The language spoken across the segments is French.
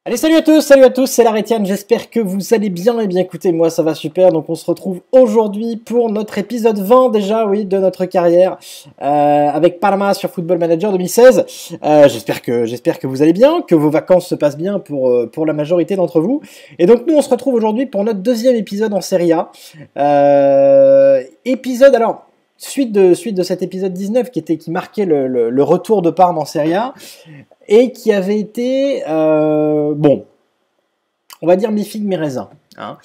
Allez, salut à tous, c'est l'Aretian, j'espère que vous allez bien. Et bien écoutez, moi ça va super, donc on se retrouve aujourd'hui pour notre épisode 20 déjà, oui, de notre carrière, avec Parma sur Football Manager 2016. J'espère que vous allez bien, que vos vacances se passent bien pour la majorité d'entre vous. Et donc nous on se retrouve aujourd'hui pour notre deuxième épisode en Serie A. Épisode, alors... Suite de cet épisode 19 qui marquait le retour de Parme en Serie A et qui avait été, bon, on va dire mi-figue mi-raisin. Hein.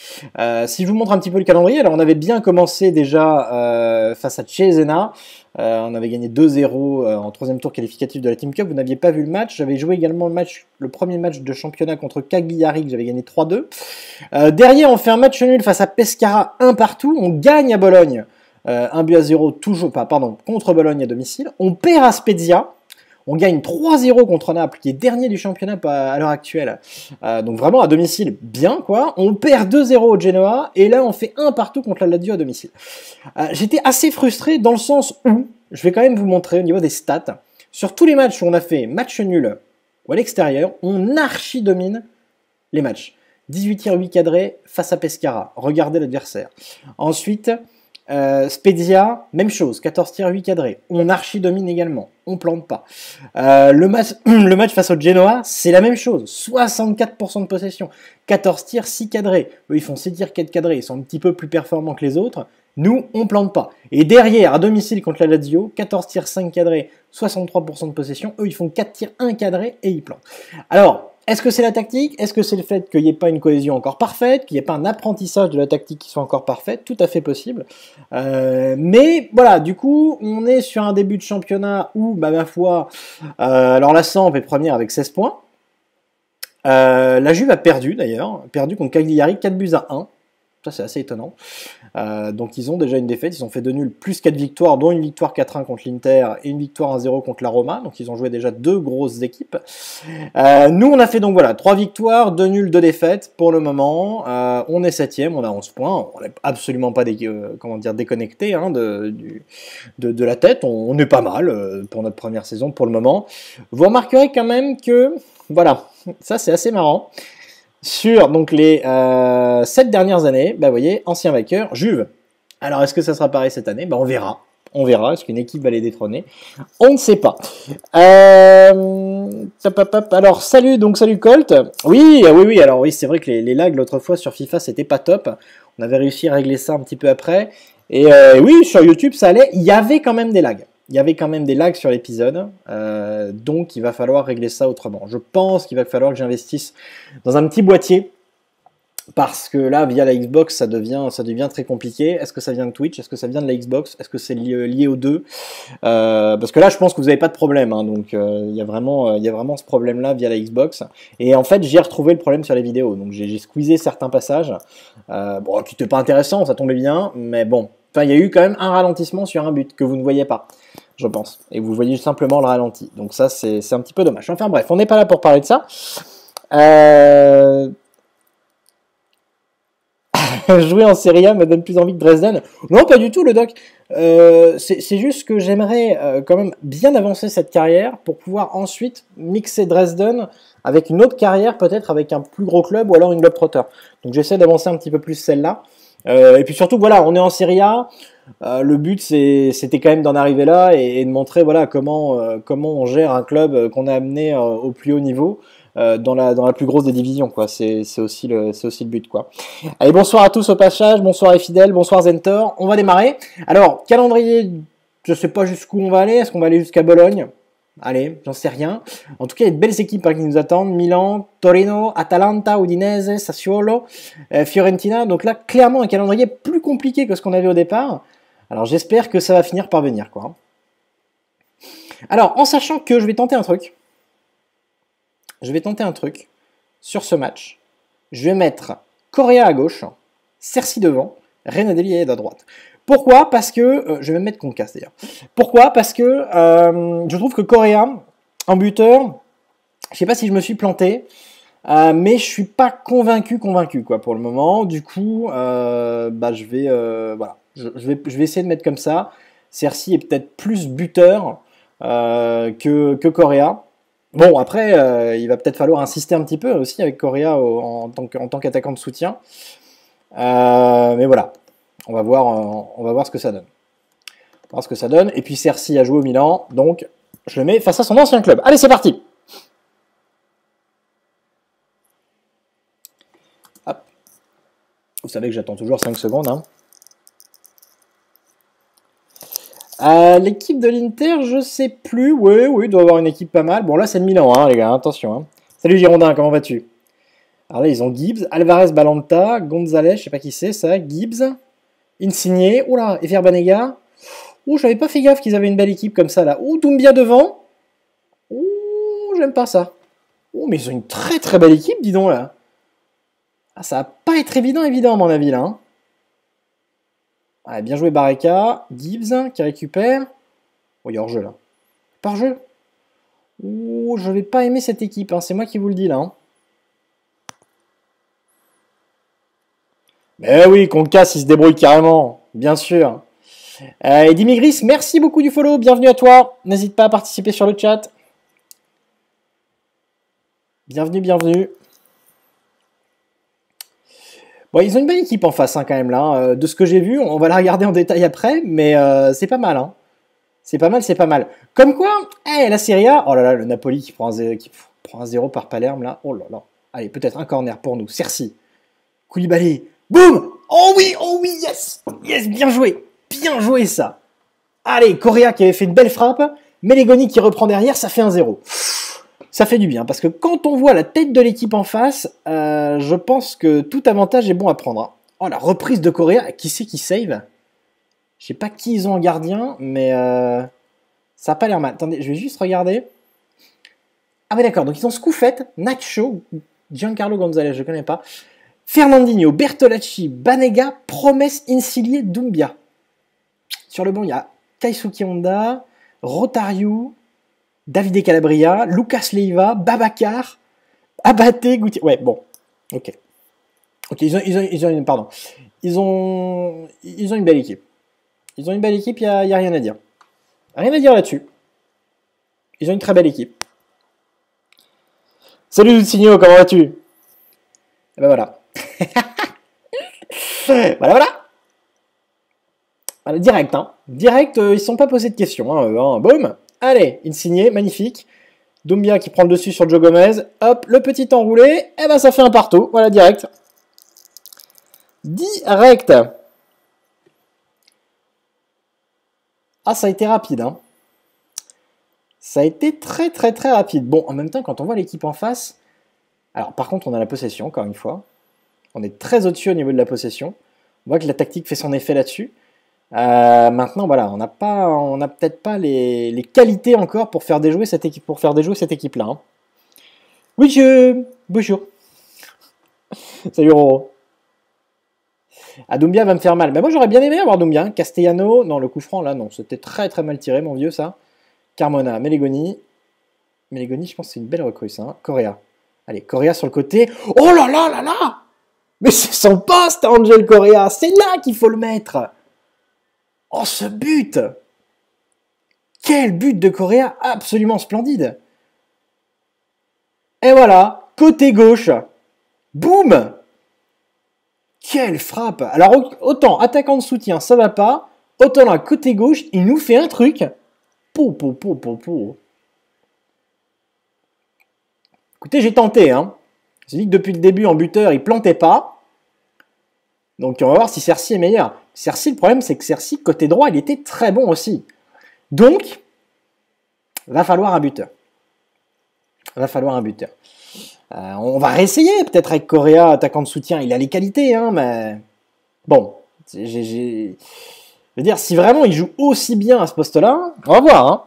Si je vous montre un petit peu le calendrier, alors on avait bien commencé déjà face à Cesena, on avait gagné 2-0 en troisième tour qualificatif de la Team Cup, vous n'aviez pas vu le match, j'avais joué également le premier match de championnat contre Cagliari que j'avais gagné 3-2. Derrière on fait un match nul face à Pescara 1 partout, on gagne à Bologne. 1-0 toujours, contre Bologne à domicile. On perd à Spezia. On gagne 3-0 contre Naples, qui est dernier du championnat à l'heure actuelle. Donc vraiment à domicile, bien quoi. On perd 2-0 au Genoa. Et là, on fait 1 partout contre la Lazio à domicile. J'étais assez frustré dans le sens où, je vais quand même vous montrer au niveau des stats, sur tous les matchs où on a fait match nul ou à l'extérieur, on archi-domine les matchs. 18 tirs 8 cadrés face à Pescara. Regardez l'adversaire. Ensuite... Spezia, même chose, 14 tirs 8 cadrés. On archi-domine également, on plante pas. Le match face au Genoa, c'est la même chose, 64% de possession, 14 tirs 6 cadrés. Eux, ils font 6 tirs 4 cadrés, ils sont un petit peu plus performants que les autres. Nous, on plante pas. Et derrière, à domicile contre la Lazio, 14 tirs 5 cadrés, 63% de possession. Eux, ils font 4 tirs 1 cadré et ils plantent. Alors, est-ce que c'est la tactique? Est-ce que c'est le fait qu'il n'y ait pas une cohésion encore parfaite, qu'il n'y ait pas un apprentissage de la tactique qui soit encore parfaite? Tout à fait possible. Mais voilà, du coup, on est sur un début de championnat où, ma foi, alors la Samp est première avec 16 points. La Juve a perdu d'ailleurs, perdu contre Cagliari 4-1. Ça, c'est assez étonnant. Donc, ils ont déjà une défaite. Ils ont fait 2 nuls plus 4 victoires, dont une victoire 4-1 contre l'Inter et une victoire 1-0 contre la Roma. Donc, ils ont joué déjà 2 grosses équipes. Nous, on a fait donc voilà 3 victoires, 2 nuls, 2 défaites pour le moment. On est 7ème, on a 11 points. On n'est absolument pas déconnecté hein, de la tête. On est pas mal pour notre première saison pour le moment. Vous remarquerez quand même que, voilà, ça c'est assez marrant. Sur donc les 7 dernières années, vous voyez, ancien vainqueur, Juve. Alors, est-ce que ça sera pareil cette année? On verra. On verra. Est-ce qu'une équipe va les détrôner? On ne sait pas. Alors, salut Colt. Oui. Alors oui, c'est vrai que les lags l'autre fois sur FIFA, c'était pas top. On avait réussi à régler ça un petit peu après. Et oui, sur YouTube, ça allait. Il y avait quand même des lags. Il y avait quand même des lags sur l'épisode, donc il va falloir régler ça autrement. Je pense qu'il va falloir que j'investisse dans un petit boîtier, parce que là, via la Xbox, ça devient très compliqué. Est-ce que ça vient de Twitch? Est-ce que ça vient de la Xbox? Est-ce que c'est lié aux deux? Parce que là, je pense que vous n'avez pas de problème, hein, donc il y a vraiment ce problème-là via la Xbox. Et en fait, j'ai retrouvé le problème sur les vidéos, donc j'ai squeezé certains passages, qui n'étaient pas intéressants, ça tombait bien, mais bon. Enfin, il y a eu quand même un ralentissement sur un but que vous ne voyez pas, je pense. Et vous voyez simplement le ralenti. Donc ça, c'est un petit peu dommage. Enfin bref, on n'est pas là pour parler de ça. Jouer en Serie A me donne plus envie que Dresden. Non, pas du tout, le doc. C'est juste que j'aimerais quand même bien avancer cette carrière pour pouvoir ensuite mixer Dresden avec une autre carrière, peut-être avec un plus gros club ou alors une Globetrotter. Donc j'essaie d'avancer un petit peu plus celle-là. Et puis surtout, voilà, on est en Serie A. Le but, c'était quand même d'en arriver là et de montrer voilà, comment on gère un club qu'on a amené au plus haut niveau dans la plus grosse des divisions. C'est aussi le but. Quoi. Allez, bonsoir à tous au passage, bonsoir les fidèles, bonsoir Zentor. On va démarrer. Alors, calendrier, je sais pas jusqu'où on va aller. Est-ce qu'on va aller jusqu'à Bologne? Allez, j'en sais rien. En tout cas, il y a de belles équipes qui nous attendent. Milan, Torino, Atalanta, Udinese, Sassuolo, Fiorentina. Donc là, clairement, un calendrier plus compliqué que ce qu'on avait au départ. Alors, j'espère que ça va finir par venir, quoi. Alors, en sachant que je vais tenter un truc. Sur ce match. Je vais mettre Correa à gauche, Cerci devant, Renadelli à droite. Pourquoi? Parce que, je vais me mettre Concas d'ailleurs. Pourquoi? Parce que je trouve que Correa, en buteur, je sais pas si je me suis planté, mais je suis pas convaincu quoi pour le moment. Du coup, je vais essayer de mettre comme ça. Cerci est peut-être plus buteur que Correa. Bon, après, il va peut-être falloir insister un petit peu aussi avec Correa en tant qu'attaquant de soutien. Mais voilà, on va voir ce que ça donne. On va voir ce que ça donne. Et puis Cerci a joué au Milan, donc je le mets face à son ancien club. Allez, c'est parti. Hop. Vous savez que j'attends toujours 5 secondes. Hein. L'équipe de l'Inter, je sais plus. Oui, il doit avoir une équipe pas mal. Bon, là, c'est le Milan, hein, les gars, attention. Hein. Salut Girondin, comment vas-tu? Alors là, ils ont Gibbs, Alvarez Balanta, Gonzalez, je sais pas qui c'est ça, Gibbs, Insigné, oula, Efer Banega. Ouh, j'avais pas fait gaffe qu'ils avaient une belle équipe comme ça là. Ouh, Doumbia devant. Ouh, j'aime pas ça. Ouh, mais ils ont une très très belle équipe, dis donc là. Ah, ça va pas être évident à mon avis là. Hein. Ah, bien joué Bareka, Gibbs qui récupère. Oh, il y a hors-jeu là. Par jeu. Ouh, je vais pas aimer cette équipe, hein. C'est moi qui vous le dis là. Hein. Mais oui, Concas, il se débrouille carrément, bien sûr. Et Dimigris, merci beaucoup du follow, bienvenue à toi. N'hésite pas à participer sur le chat. Bienvenue. Bon, ils ont une belle équipe en face hein, quand même là. De ce que j'ai vu, on va la regarder en détail après, mais c'est pas mal. Hein. C'est pas mal. Comme quoi, la Serie A, oh là là, le Napoli qui prend un 0 par Palerme là. Oh là là. Allez, peut-être un corner pour nous. Cerci. Koulibaly. Boum. Oh oui, yes. Yes, bien joué ça. Allez, Correa qui avait fait une belle frappe. Melegoni qui reprend derrière, ça fait un 0. Ça fait du bien, parce que quand on voit la tête de l'équipe en face, je pense que tout avantage est bon à prendre. Oh, la reprise de Correa, qui c'est qui save? Je sais pas qui ils ont en gardien, mais ça a pas l'air mal. Attendez, je vais juste regarder. Ah ouais d'accord, donc ils ont Scoufette, Nacho, Giancarlo Gonzalez, je connais pas, Fernandinho, Bertolacci, Banega, Promesse, Insigne, Doumbia. Sur le banc, il y a Kaisuke Honda, Rotario, Davide Calabria, Lucas Leiva, Babacar, Abate, Goutier. Ouais, bon. Ok. Ok, pardon. Ils ont une belle équipe. Ils ont une belle équipe, il n'y a rien à dire. Rien à dire là-dessus. Ils ont une très belle équipe. Salut Signo, comment vas-tu? Et ben voilà. Voilà, direct, hein. Direct, ils se sont pas posés de questions. Hein. Boum. Allez, Insigné, magnifique. Doumbia qui prend le dessus sur Joe Gomez. Hop, le petit enroulé. Et ben ça fait un partout. Voilà, direct. Direct. Ah, ça a été rapide. Hein. Ça a été très très très rapide. Bon, en même temps, quand on voit l'équipe en face... Alors, par contre, on a la possession, encore une fois. On est très au-dessus au niveau de la possession. On voit que la tactique fait son effet là-dessus. Maintenant, voilà, on n'a peut-être pas les qualités encore pour faire déjouer cette équipe, cette équipe-là. Hein. Oui, bonjour. Salut Roro. Doumbia va me faire mal. Mais moi, j'aurais bien aimé avoir Doumbia. Hein. Castellano, non, le coup franc, là, non, c'était très très mal tiré, mon vieux, ça. Carmona, Melegoni. Melegoni, je pense que c'est une belle recrue, ça. Hein. Correa. Allez, Correa sur le côté. Oh là là là là! Mais c'est son poste, Angel Correa. C'est là qu'il faut le mettre. Oh, ce but! Quel but de Correa absolument splendide! Et voilà, côté gauche. Boum! Quelle frappe! Alors, autant attaquant de soutien, ça va pas. Autant là, côté gauche, il nous fait un truc. Po. Écoutez, j'ai tenté. Hein. J'ai dit que depuis le début, en buteur, il plantait pas. Donc, on va voir si Cerci est meilleur. Cerci, le problème, c'est que Cerci, côté droit, il était très bon aussi. Donc, va falloir un buteur. On va réessayer, peut-être avec Correa, attaquant de soutien. Il a les qualités, hein, mais... Bon, je veux dire, si vraiment il joue aussi bien à ce poste-là, on va voir, hein.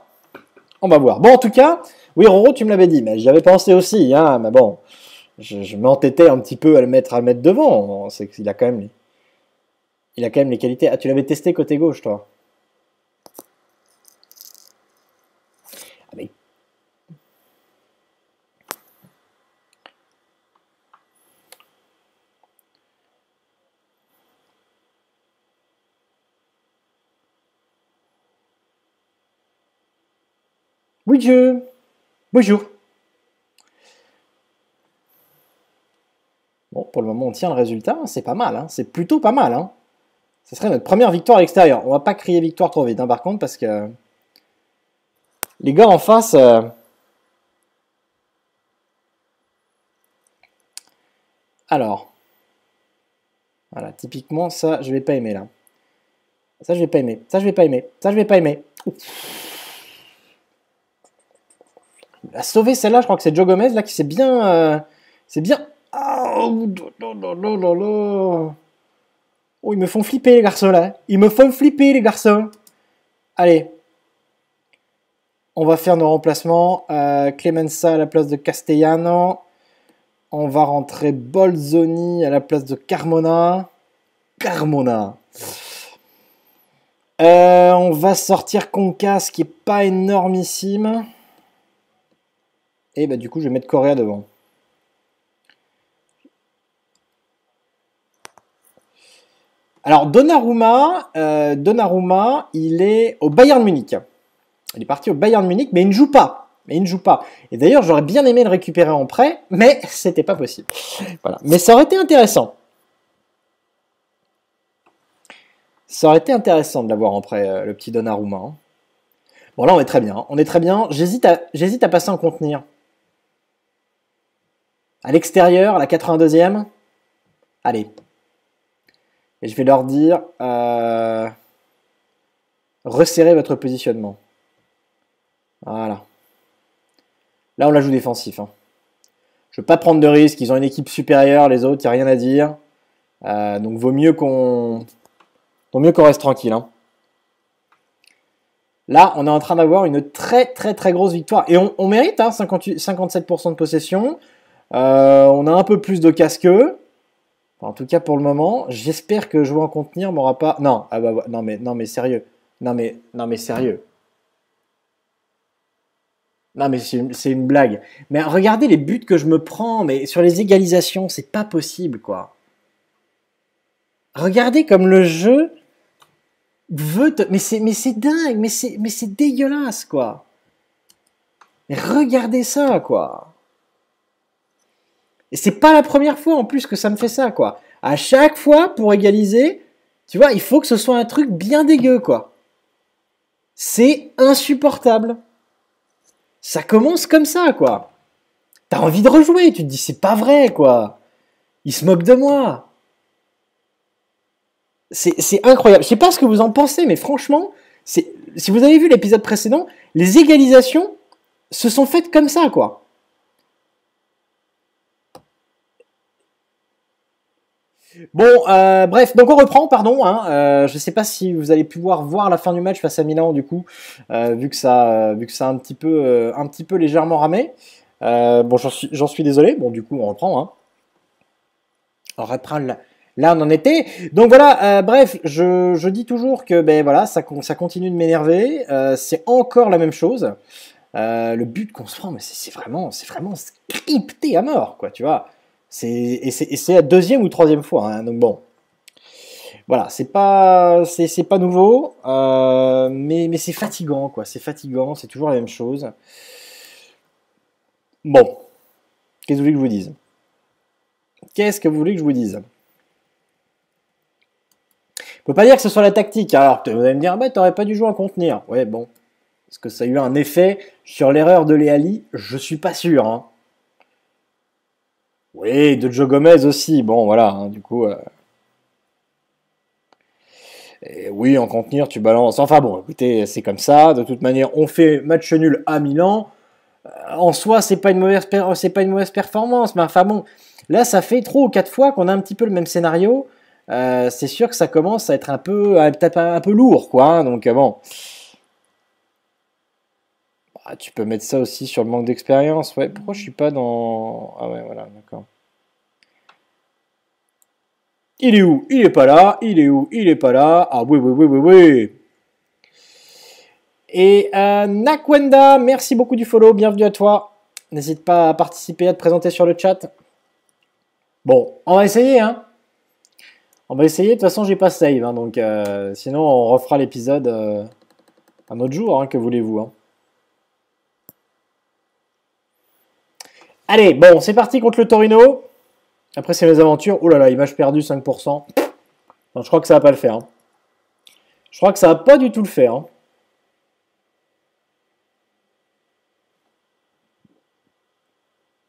On va voir. Bon, en tout cas, oui, Roro, tu me l'avais dit, mais j'y avais pensé aussi, hein, mais bon, je m'entêtais un petit peu à le mettre devant. C'est qu'il a quand même les qualités. Ah, tu l'avais testé côté gauche, toi. Ah, mais... Oui, Dieu. Bonjour. Bon, pour le moment, on tient le résultat. C'est pas mal, hein. C'est plutôt pas mal, hein. Ce serait notre première victoire à l'extérieur. On va pas crier victoire trop vite, hein, par contre, parce que les gars en face... Alors, voilà, typiquement, ça, je vais pas aimer, là. Ça, je vais pas aimer. Ça, je vais pas aimer. Ça, je vais pas aimer. Ouf. Il a sauvé celle-là, je crois que c'est Joe Gomez, là, qui s'est bien... c'est bien... Oh, oh, ils me font flipper, les garçons, là. Ils me font flipper, les garçons. Allez. On va faire nos remplacements. Clemenza à la place de Castellano. On va rentrer Bolzoni à la place de Carmona. Carmona. On va sortir Concas, qui est pas énormissime. Et bah du coup, je vais mettre Correa devant. Alors, Donnarumma, il est au Bayern Munich. Il est parti au Bayern Munich, mais il ne joue pas. Et d'ailleurs, j'aurais bien aimé le récupérer en prêt, mais c'était pas possible. Voilà. Mais ça aurait été intéressant. Ça aurait été intéressant de l'avoir en prêt, le petit Donnarumma. Hein. Bon, là, on est très bien. On est très bien. J'hésite à passer en contenir. À l'extérieur, à la 82e. Allez. Et je vais leur dire... resserrez votre positionnement. Voilà. Là, on la joue défensif. Hein. Je ne veux pas prendre de risques. Ils ont une équipe supérieure, les autres, il n'y a rien à dire. Donc, vaut mieux qu'on reste tranquille. Hein. Là, on est en train d'avoir une très très très grosse victoire. Et on mérite, hein, 57% de possession. On a un peu plus de casse qu'eux. En tout cas, pour le moment, j'espère que jouer en contenir m'aura pas... Non, ah bah, non mais sérieux. Non mais sérieux. Non mais c'est une blague. Mais regardez les buts que je me prends, mais sur les égalisations, c'est pas possible, quoi. Regardez comme le jeu veut te... Mais c'est dingue, mais c'est dégueulasse, quoi. Mais regardez ça, quoi. Et c'est pas la première fois, en plus, que ça me fait ça, quoi. À chaque fois, pour égaliser, tu vois, il faut que ce soit un truc bien dégueu, quoi. C'est insupportable. Ça commence comme ça, quoi. T'as envie de rejouer, tu te dis, c'est pas vrai, quoi. Il se moque de moi. C'est incroyable. Je sais pas ce que vous en pensez, mais franchement, si vous avez vu l'épisode précédent, les égalisations se sont faites comme ça, quoi. Bon, bref, donc on reprend, pardon. Hein, je sais pas si vous allez pouvoir voir la fin du match face à Milan, du coup, vu que ça a un petit peu légèrement ramé. Bon, j'en suis désolé. Bon, du coup, on reprend. Hein. On reprend là, on en était. Donc voilà, bref, je dis toujours que ben voilà, ça continue de m'énerver. C'est encore la même chose. Le but qu'on se prend, mais c'est vraiment scripté à mort, quoi, tu vois. C'est la deuxième ou troisième fois, hein, donc bon. Voilà, c'est pas nouveau, mais c'est fatigant, quoi. C'est fatigant, c'est toujours la même chose. Bon, qu'est-ce que vous voulez que je vous dise? Qu'est-ce que vous voulez que je vous dise? On peut pas dire que ce soit la tactique. Alors, vous allez me dire, bah, t'aurais pas dû jouer à contenir. Ouais, bon. Est-ce que ça a eu un effet sur l'erreur de Leali? Je suis pas sûr. Hein. Oui, de Joe Gomez aussi. Bon, voilà. Hein, du coup. Et oui, en contenir, tu balances. Enfin bon, écoutez, c'est comme ça. De toute manière, on fait match nul à Milan. En soi, c'est pas une mauvaise performance. Mais enfin bon, là, ça fait 3 ou 4 fois qu'on a un petit peu le même scénario. C'est sûr que ça commence à être peut-être un peu lourd, quoi. Hein, donc bon. Ah, tu peux mettre ça aussi sur le manque d'expérience. Ouais, pourquoi je suis pas dans... Ah ouais, voilà, d'accord. Il est où? Il est pas là. Il est où? Il est pas là. Ah oui, oui, oui, oui, oui. Et Nakwenda, merci beaucoup du follow. Bienvenue à toi. N'hésite pas à participer, à te présenter sur le chat. Bon, on va essayer, hein. On va essayer. De toute façon, j'ai pas save, hein, donc sinon on refera l'épisode un autre jour, hein, que voulez-vous, hein. Allez, bon, c'est parti contre le Torino. Après, c'est les aventures. Oh là là, image perdue, 5%. Non, je crois que ça va pas le faire, hein. Je crois que ça va pas du tout le faire, hein.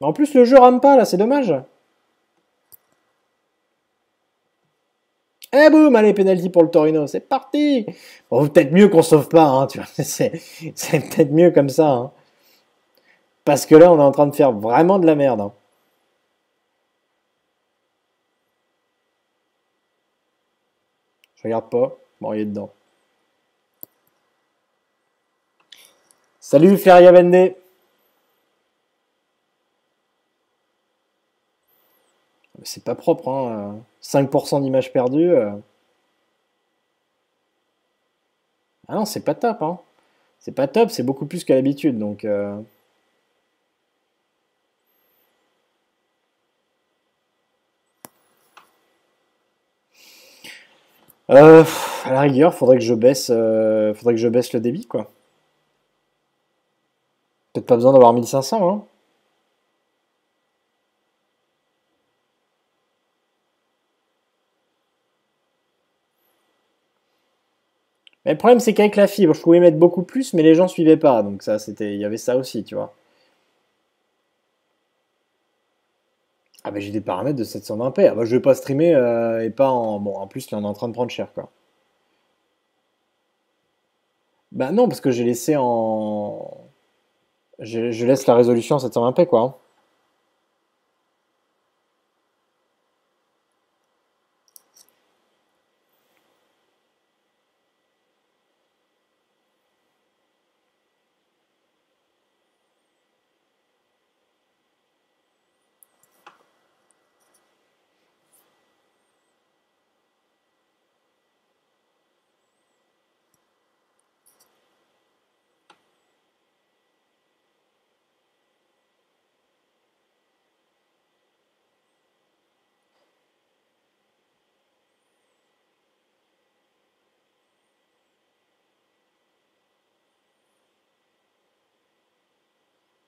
En plus, le jeu rame pas, là, c'est dommage. Eh boum, allez, penalty pour le Torino, c'est parti. Bon, peut-être mieux qu'on sauve pas, hein, tu vois. C'est peut-être mieux comme ça, hein. Parce que là, on est en train de faire vraiment de la merde, hein. Je regarde pas. Bon, il est dedans. Salut, Feria Bende. C'est pas propre, hein. 5% d'images perdues. Ah non, c'est pas top, hein. C'est pas top, c'est beaucoup plus qu'à l'habitude, donc... à la rigueur, faudrait que je baisse le débit, quoi. Peut-être pas besoin d'avoir 1500, hein. Mais le problème, c'est qu'avec la fibre, je pouvais mettre beaucoup plus, mais les gens suivaient pas, donc ça, il y avait ça aussi, tu vois. Ah bah j'ai des paramètres de 720p. Ah bah je vais pas streamer et pas en... Bon, en plus, là, on est en train de prendre cher, quoi. Bah non, parce que j'ai laissé en... Je laisse la résolution en 720p, quoi, hein.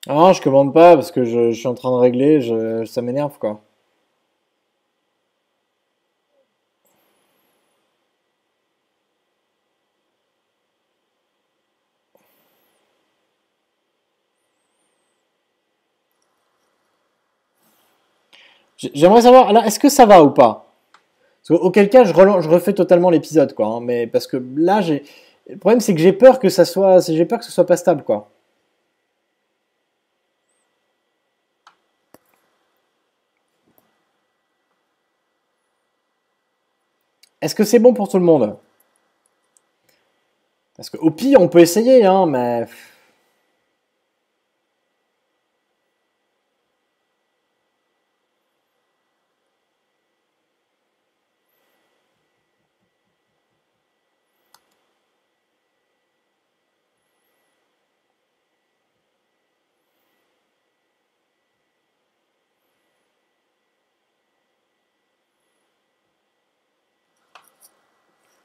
Ah non, je commande pas parce que je suis en train de régler, ça m'énerve, quoi. J'aimerais savoir, là, est-ce que ça va ou pas? Auquel cas, je refais totalement l'épisode, quoi, hein, mais parce que là, j'ai... Le problème, c'est que j'ai peur que ça soit... J'ai peur que ce soit pas stable, quoi. Est-ce que c'est bon pour tout le monde? Parce qu'au pire, on peut essayer, hein, mais...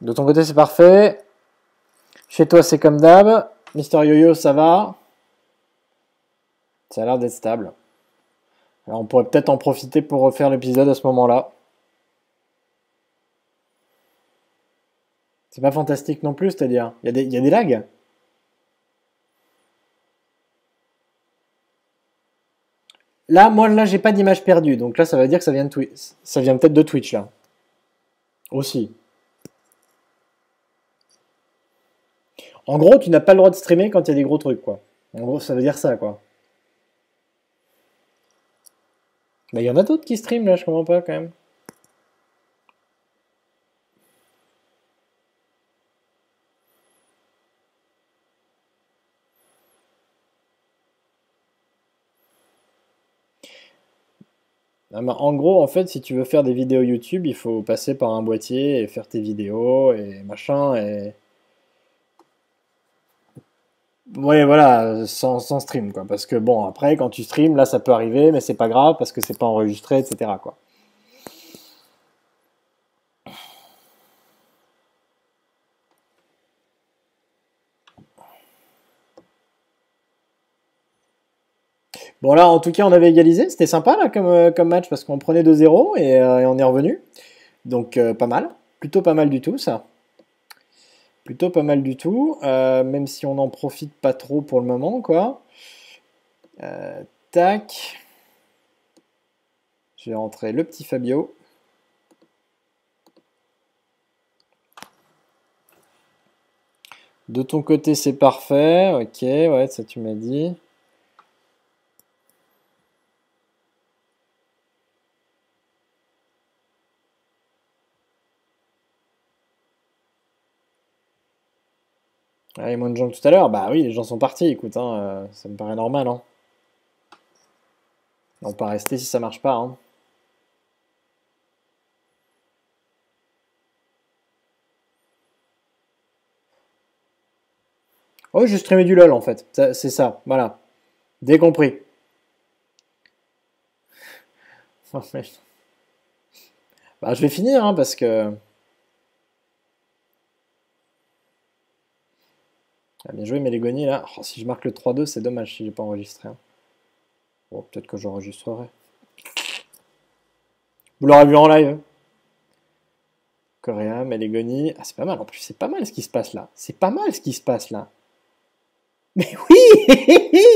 De ton côté, c'est parfait. Chez toi, c'est comme d'hab. Mister Yo-Yo, ça va? Ça a l'air d'être stable. Alors, on pourrait peut-être en profiter pour refaire l'épisode à ce moment-là. C'est pas fantastique non plus, c'est-à-dire, il y a des lags. Là, moi, là, j'ai pas d'image perdue, donc là, ça veut dire que ça vient de ça vient peut-être de Twitch, là. Aussi. En gros, tu n'as pas le droit de streamer quand il y a des gros trucs, quoi. En gros, ça veut dire ça, quoi. Mais il y en a d'autres qui streament, là, je comprends pas, quand même. Non, mais en gros, en fait, si tu veux faire des vidéos YouTube, il faut passer par un boîtier et faire tes vidéos et machin, et... Ouais, voilà, sans stream, quoi. Parce que bon, après, quand tu stream, là, ça peut arriver, mais c'est pas grave parce que c'est pas enregistré, etc., quoi. Bon là, en tout cas, on avait égalisé. C'était sympa là comme match parce qu'on prenait 2-0 et on est revenu. Donc pas mal. Plutôt pas mal du tout ça. Plutôt pas mal du tout. Même si on n'en profite pas trop pour le moment, quoi. Tac. Je vais rentrer le petit Fabio. De ton côté, c'est parfait. Ok, ouais, ça tu m'as dit. Ah, il y a moins de gens que tout à l'heure. Bah oui, les gens sont partis. Écoute, hein, ça me paraît normal. Hein. On pas rester si ça marche pas. Hein. Oh, je streamais du LOL en fait. C'est ça, voilà. Dès compris. Bah, je vais finir hein, parce que. Ah, bien joué, Mélégoni là. Oh, si je marque le 3-2, c'est dommage si j'ai pas enregistré. Hein. Bon, peut-être que j'enregistrerai. Vous l'aurez vu en live. Correa, Mélégoni. Ah, c'est pas mal. En plus, c'est pas mal ce qui se passe là. C'est pas mal ce qui se passe là. Mais oui,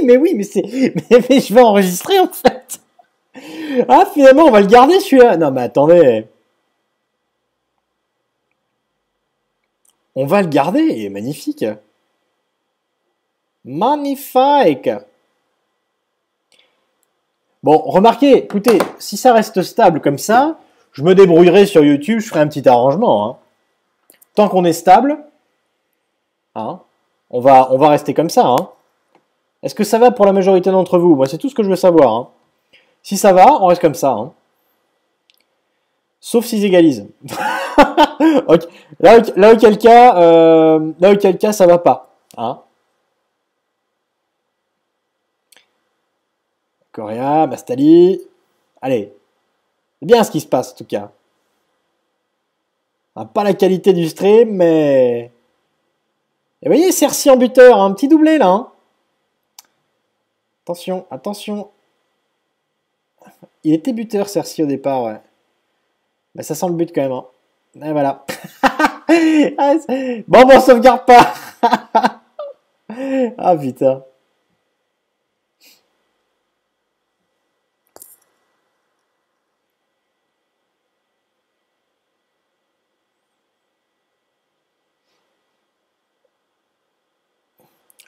mais oui, mais c'est, mais je vais enregistrer en fait. Ah, finalement, on va le garder celui-là. Non, mais attendez. On va le garder. Il est magnifique. Magnifique. Bon, remarquez, écoutez, si ça reste stable comme ça, je me débrouillerai sur YouTube, je ferai un petit arrangement. Hein. Tant qu'on est stable, hein, on va rester comme ça. Hein. Est-ce que ça va pour la majorité d'entre vous? Moi, c'est tout ce que je veux savoir. Hein. Si ça va, on reste comme ça. Hein. Sauf s'ils égalisent. Okay. Là, auquel cas, ça va pas. Hein. Correa, Bastali. Allez. C'est bien ce qui se passe en tout cas. Pas la qualité du stream, mais... Et vous voyez, Cerci en buteur, un petit doublé là. Hein. Attention, attention. Il était buteur, Cerci au départ, ouais. Mais ça sent le but quand même. Hein. Et voilà. Bon, on sauvegarde pas. Ah putain.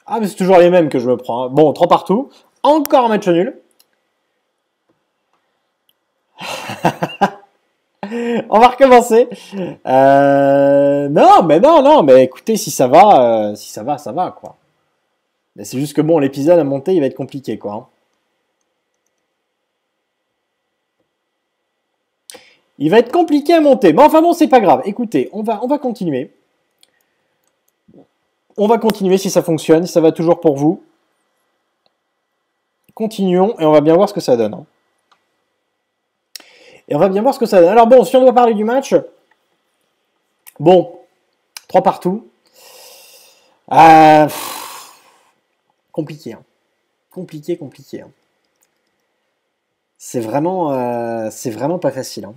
Ah, mais c'est toujours les mêmes que je me prends. Hein. Bon, 3 partout. Encore un match nul. On va recommencer. Non, mais écoutez, si ça va, ça va, quoi. C'est juste que bon, l'épisode à monter, il va être compliqué, quoi. Hein. Il va être compliqué à monter. Mais enfin bon, c'est pas grave. Écoutez, on va continuer. On va continuer si ça fonctionne, si ça va toujours pour vous. Continuons et on va bien voir ce que ça donne. Hein. Et on va bien voir ce que ça donne. Alors bon, si on doit parler du match, bon, 3 partout. Compliqué. Hein. Compliqué. Hein. C'est vraiment pas facile. Hein.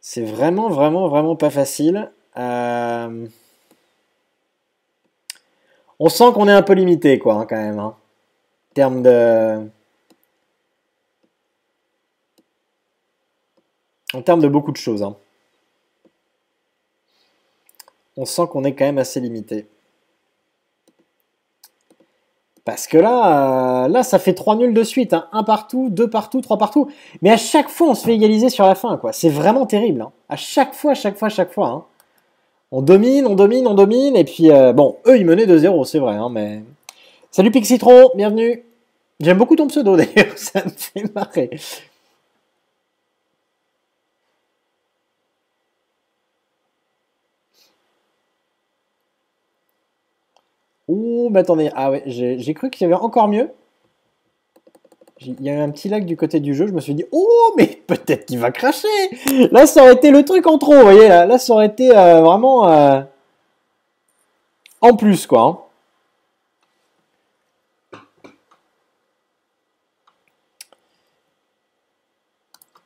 C'est vraiment pas facile. On sent qu'on est un peu limité, quoi, hein, quand même. Hein, en termes de beaucoup de choses. Hein. On sent qu'on est quand même assez limité. Parce que là, ça fait 3 nuls de suite. Hein. 1 partout, 2 partout, 3 partout. Mais à chaque fois, on se fait égaliser sur la fin, quoi. C'est vraiment terrible. Hein. À chaque fois. Hein. On domine. Et puis, bon, eux, ils menaient 2-0, c'est vrai. Hein, mais... Salut Pixitron, bienvenue. J'aime beaucoup ton pseudo, d'ailleurs. Ça me fait marrer. Ouh, mais attendez. Ah ouais, j'ai cru qu'il y avait encore mieux. Il y a eu un petit lag du côté du jeu, je me suis dit, oh, mais peut-être qu'il va cracher. Là, ça aurait été le truc en trop, vous voyez, là ça aurait été vraiment en plus, quoi. Hein.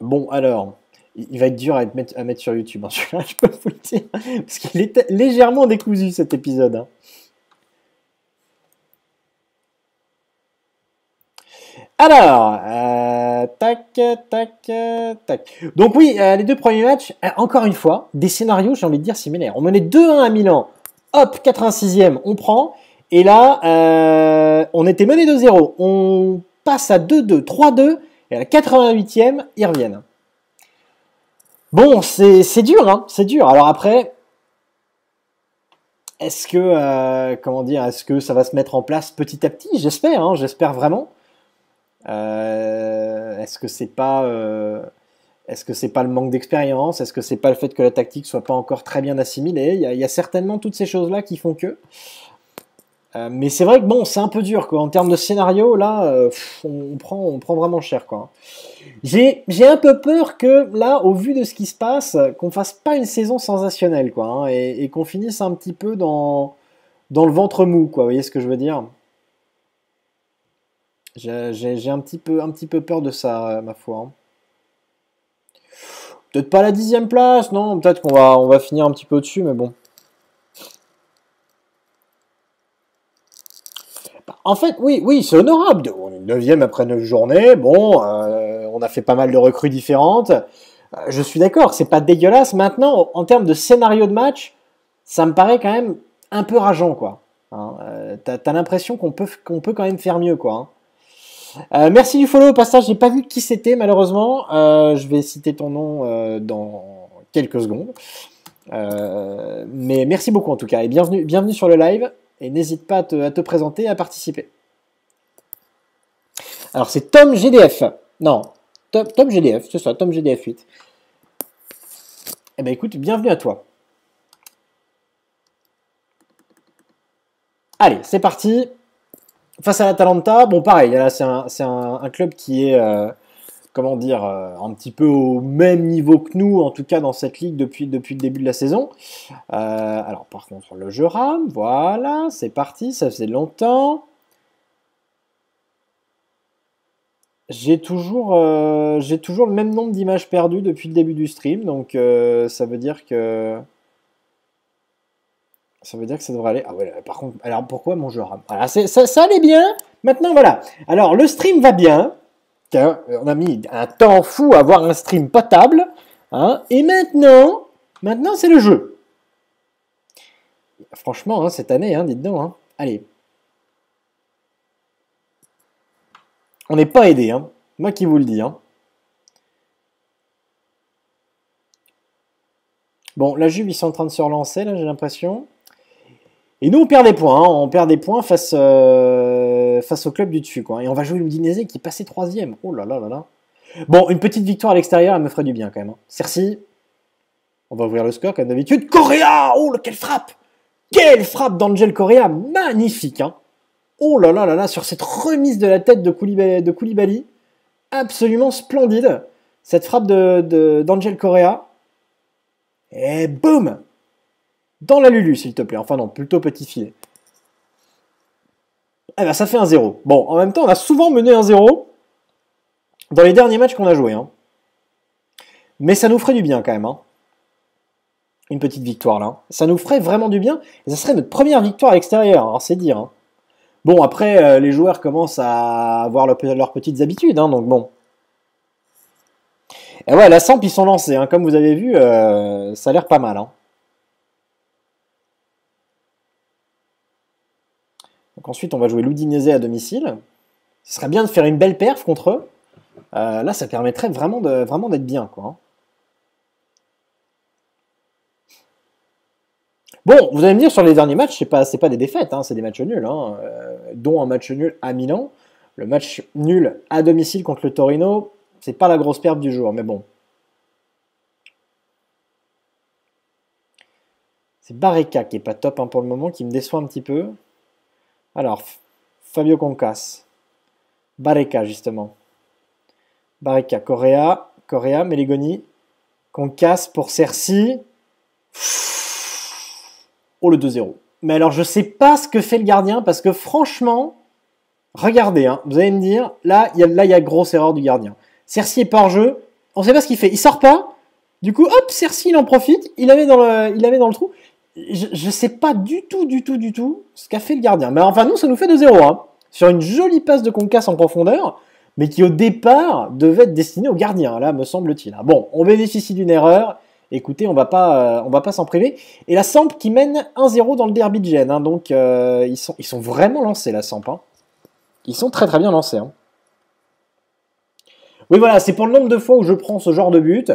Bon, alors, il va être dur à mettre sur YouTube, hein, celui-là, je peux vous le dire, parce qu'il est légèrement décousu cet épisode. Hein. Alors, tac, tac, tac. Donc oui, les deux premiers matchs, encore une fois, des scénarios, j'ai envie de dire, similaires. On menait 2-1 à Milan, hop, 86e, on prend, et là, on était mené 2-0, on passe à 2-2, 3-2, et à la 88e, ils reviennent. Bon, c'est dur, hein, c'est dur. Alors après, est-ce que, comment dire, est-ce que ça va se mettre en place petit à petit? J'espère, hein, j'espère vraiment. Est-ce que c'est pas, le manque d'expérience? Est-ce que c'est pas le fait que la tactique soit pas encore très bien assimilée? Il y a certainement toutes ces choses-là qui font que. Mais c'est vrai que bon, c'est un peu dur quoi. En termes de scénario, là, on prend vraiment cher quoi. J'ai un peu peur que là, au vu de ce qui se passe, qu'on fasse pas une saison sensationnelle quoi, hein, et qu'on finisse un petit peu dans le ventre mou quoi. Vous voyez ce que je veux dire? J'ai un petit peu peur de ça, ma foi. Hein. Peut-être pas la 10e place, non. Peut-être on va finir un petit peu au-dessus, mais bon. En fait, oui, c'est honorable. On est 9e après 9 journées. Bon, on a fait pas mal de recrues différentes. Je suis d'accord, c'est pas dégueulasse. Maintenant, en termes de scénario de match, ça me paraît quand même un peu rageant, quoi. Hein, t'as l'impression qu'on peut quand même faire mieux, quoi. Hein. Merci du follow au passage, j'ai pas vu qui c'était malheureusement. Je vais citer ton nom dans quelques secondes. Mais merci beaucoup en tout cas et bienvenue sur le live et n'hésite pas à te présenter et à participer. Alors c'est Tom GDF. Non, Tom GDF, c'est ça, Tom GDF 8. Eh ben écoute, bienvenue à toi. Allez, c'est parti. Face à l'Atalanta, bon pareil, là c'est un club qui est, comment dire, un petit peu au même niveau que nous, en tout cas dans cette ligue depuis le début de la saison. Alors par contre, le jeu rame, voilà, c'est parti, ça faisait longtemps. J'ai toujours le même nombre d'images perdues depuis le début du stream, donc ça veut dire que ça devrait aller. Ah ouais, par contre, alors pourquoi mon jeu rame? Voilà, ça allait bien. Maintenant, voilà. Alors, le stream va bien. On a mis un temps fou à avoir un stream potable. Hein, et maintenant c'est le jeu. Franchement, hein, cette année, hein, dites donc. Hein. Allez. On n'est pas aidé. Hein. Moi qui vous le dis. Hein. Bon, la Juve, ils sont en train de se relancer, là, j'ai l'impression. Et nous, on perd des points. Hein. On perd des points face au club du dessus. Quoi. Et on va jouer l'Udinese qui est passé 3e. Oh là là là là. Bon, une petite victoire à l'extérieur, elle me ferait du bien quand même. Hein. Cercy. On va ouvrir le score comme d'habitude. Correa. Oh, quelle frappe. Quelle frappe d'Angel Correa. Magnifique. Hein. Oh là là là là. Sur cette remise de la tête de Koulibaly. Absolument splendide. Cette frappe d'Angel Correa. Et boum. Dans la Lulu, s'il te plaît. Enfin non, plutôt petit filet. Eh ben, ça fait un 0. Bon, en même temps, on a souvent mené un 0 dans les derniers matchs qu'on a joués. Hein. Mais ça nous ferait du bien quand même. Hein. Une petite victoire là. Ça nous ferait vraiment du bien. Et ça serait notre première victoire à l'extérieur. Alors c'est dire. Hein. Bon, après, les joueurs commencent à avoir leurs petites habitudes. Hein, donc bon. Et ouais, la Samp, ils sont lancés. Hein. Comme vous avez vu, ça a l'air pas mal. Hein. Donc ensuite, on va jouer l'Udinese à domicile. Ce serait bien de faire une belle perf contre eux. Là, ça permettrait vraiment d'être bien. Quoi. Hein. Bon, vous allez me dire, sur les derniers matchs, c'est pas des défaites, hein, c'est des matchs nuls. Hein, dont un match nul à Milan. Le match nul à domicile contre le Torino, c'est pas la grosse perte du jour, mais bon. C'est Barreca qui est pas top hein, pour le moment, qui me déçoit un petit peu. Alors, Fabio Concas. Barreca, justement. Barreca, Correa, Meligoni. Concas pour Cercy. Oh, le 2-0. Mais alors, je sais pas ce que fait le gardien, parce que franchement, regardez, hein, vous allez me dire, là, il y a grosse erreur du gardien. Cercy est pas hors jeu. On sait pas ce qu'il fait. Il sort pas. Du coup, hop, Cersei, il en profite. Il la met dans le trou. Je sais pas du tout ce qu'a fait le gardien. Mais enfin, nous, ça nous fait 2-0. Hein, sur une jolie passe de Concas en profondeur, mais qui au départ devait être destinée au gardien, là, me semble-t-il. Bon, on bénéficie d'une erreur. Écoutez, on va pas s'en priver. Et la Samp qui mène 1-0 dans le derby de Gênes. Hein, donc, ils sont vraiment lancés, la Samp. Hein. Ils sont très très bien lancés. Hein. Oui, voilà, c'est pour le nombre de fois où je prends ce genre de but.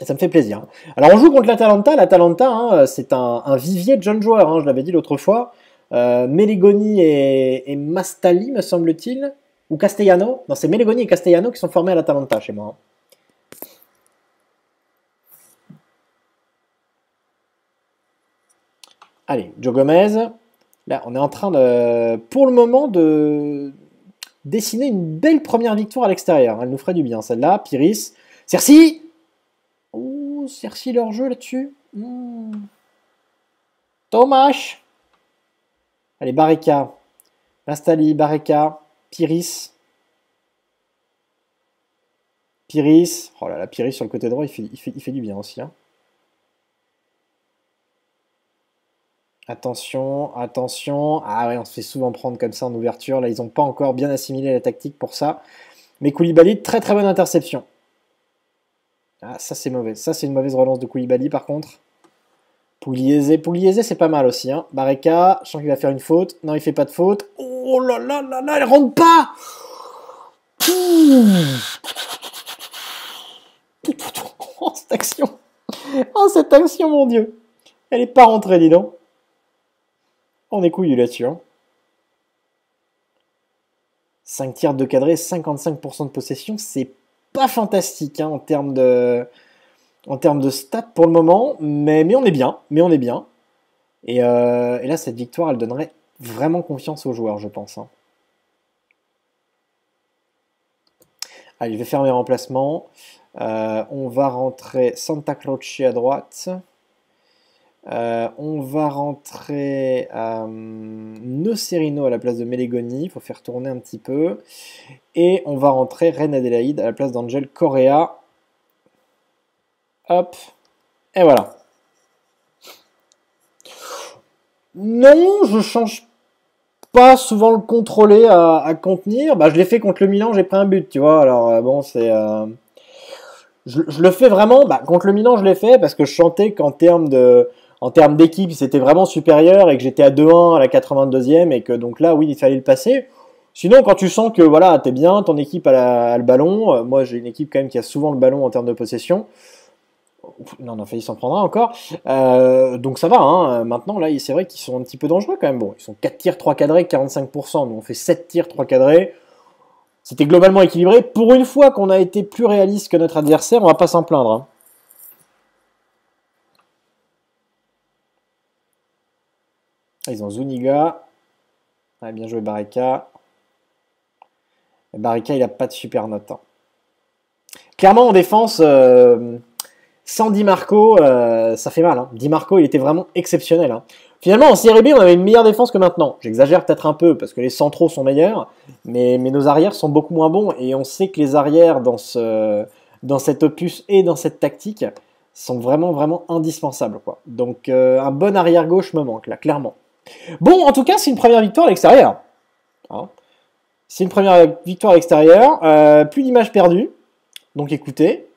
Et ça me fait plaisir. Alors on joue contre l'Atalanta. L'Atalanta, hein, c'est un vivier de jeunes joueurs, hein, je l'avais dit l'autre fois. Melegoni et Mastali, me semble-t-il. Ou Castellano. Non, c'est Melegoni et Castellano qui sont formés à l'Atalanta chez moi. Hein. Allez, Joe Gomez. Là, on est en train de, pour le moment, de dessiner une belle première victoire à l'extérieur. Elle nous ferait du bien, celle-là. Piris. Cersei. Oh, Cersei leur jeu là-dessus. Dommage. Allez, Barreca. Mastali, Barreca. Piris. Piris. Oh là là, Piris sur le côté droit, il fait du bien aussi. Hein. Attention, attention. Ah ouais, on se fait souvent prendre comme ça en ouverture. Là, ils n'ont pas encore bien assimilé la tactique pour ça. Mais Koulibaly, très très bonne interception. Ah, ça c'est mauvais. Ça c'est une mauvaise relance de Koulibaly par contre. Pugliese, c'est pas mal aussi. Hein. Barreca, je sens qu'il va faire une faute. Non, il fait pas de faute. Oh là là là là, il rentre pas. Oh, cette action. Oh, cette action, mon Dieu. Elle est pas rentrée, dis donc. On est couillu là-dessus. Hein. 5 tirs de cadré, 55% de possession, c'est pas fantastique hein, en termes de stats pour le moment, mais on est bien, Et là, cette victoire, elle donnerait vraiment confiance aux joueurs, je pense. Hein. Allez, je vais faire mes remplacements. On va rentrer Santa Croce à droite. On va rentrer Nocerino à la place de Melegoni, il faut faire tourner un petit peu. Et on va rentrer Reine Adélaïde à la place d'Angel Correa. Hop, et voilà. Non, je change pas souvent le contrôler à contenir. Bah, je l'ai fait contre le Milan, j'ai pris un but, tu vois. Alors bon, c'est... Je le fais vraiment, bah, contre le Milan, je l'ai fait parce que je sentais qu'en termes d'équipe, c'était vraiment supérieur et que j'étais à 2-1 à la 82e et que donc là, oui, il fallait le passer. Sinon, quand tu sens que voilà, t'es bien, ton équipe a le ballon, moi j'ai une équipe quand même qui a souvent le ballon en termes de possession. Non, on a failli s'en prendre un encore. Donc ça va, hein. Maintenant là, c'est vrai qu'ils sont un petit peu dangereux quand même. Bon, ils sont 4 tirs, 3 cadrés, 45%. Nous on fait 7 tirs, 3 cadrés. C'était globalement équilibré. Pour une fois qu'on a été plus réaliste que notre adversaire, on va pas s'en plaindre. Hein. Ils ont Zuniga. Ah, bien joué Barreca. Barreca, il a pas de super note. Hein. Clairement, en défense, sans Di Marco, ça fait mal. Hein. Di Marco, il était vraiment exceptionnel. Hein. Finalement, en Série B, on avait une meilleure défense que maintenant. J'exagère peut-être un peu parce que les centraux sont meilleurs, mais nos arrières sont beaucoup moins bons et on sait que les arrières dans cet opus et dans cette tactique sont vraiment, vraiment indispensables. Quoi. Donc, un bon arrière-gauche me manque, là, clairement. Bon, en tout cas, c'est une première victoire à l'extérieur. Hein. C'est une première victoire à l'extérieur. Plus d'images perdues. Donc, écoutez,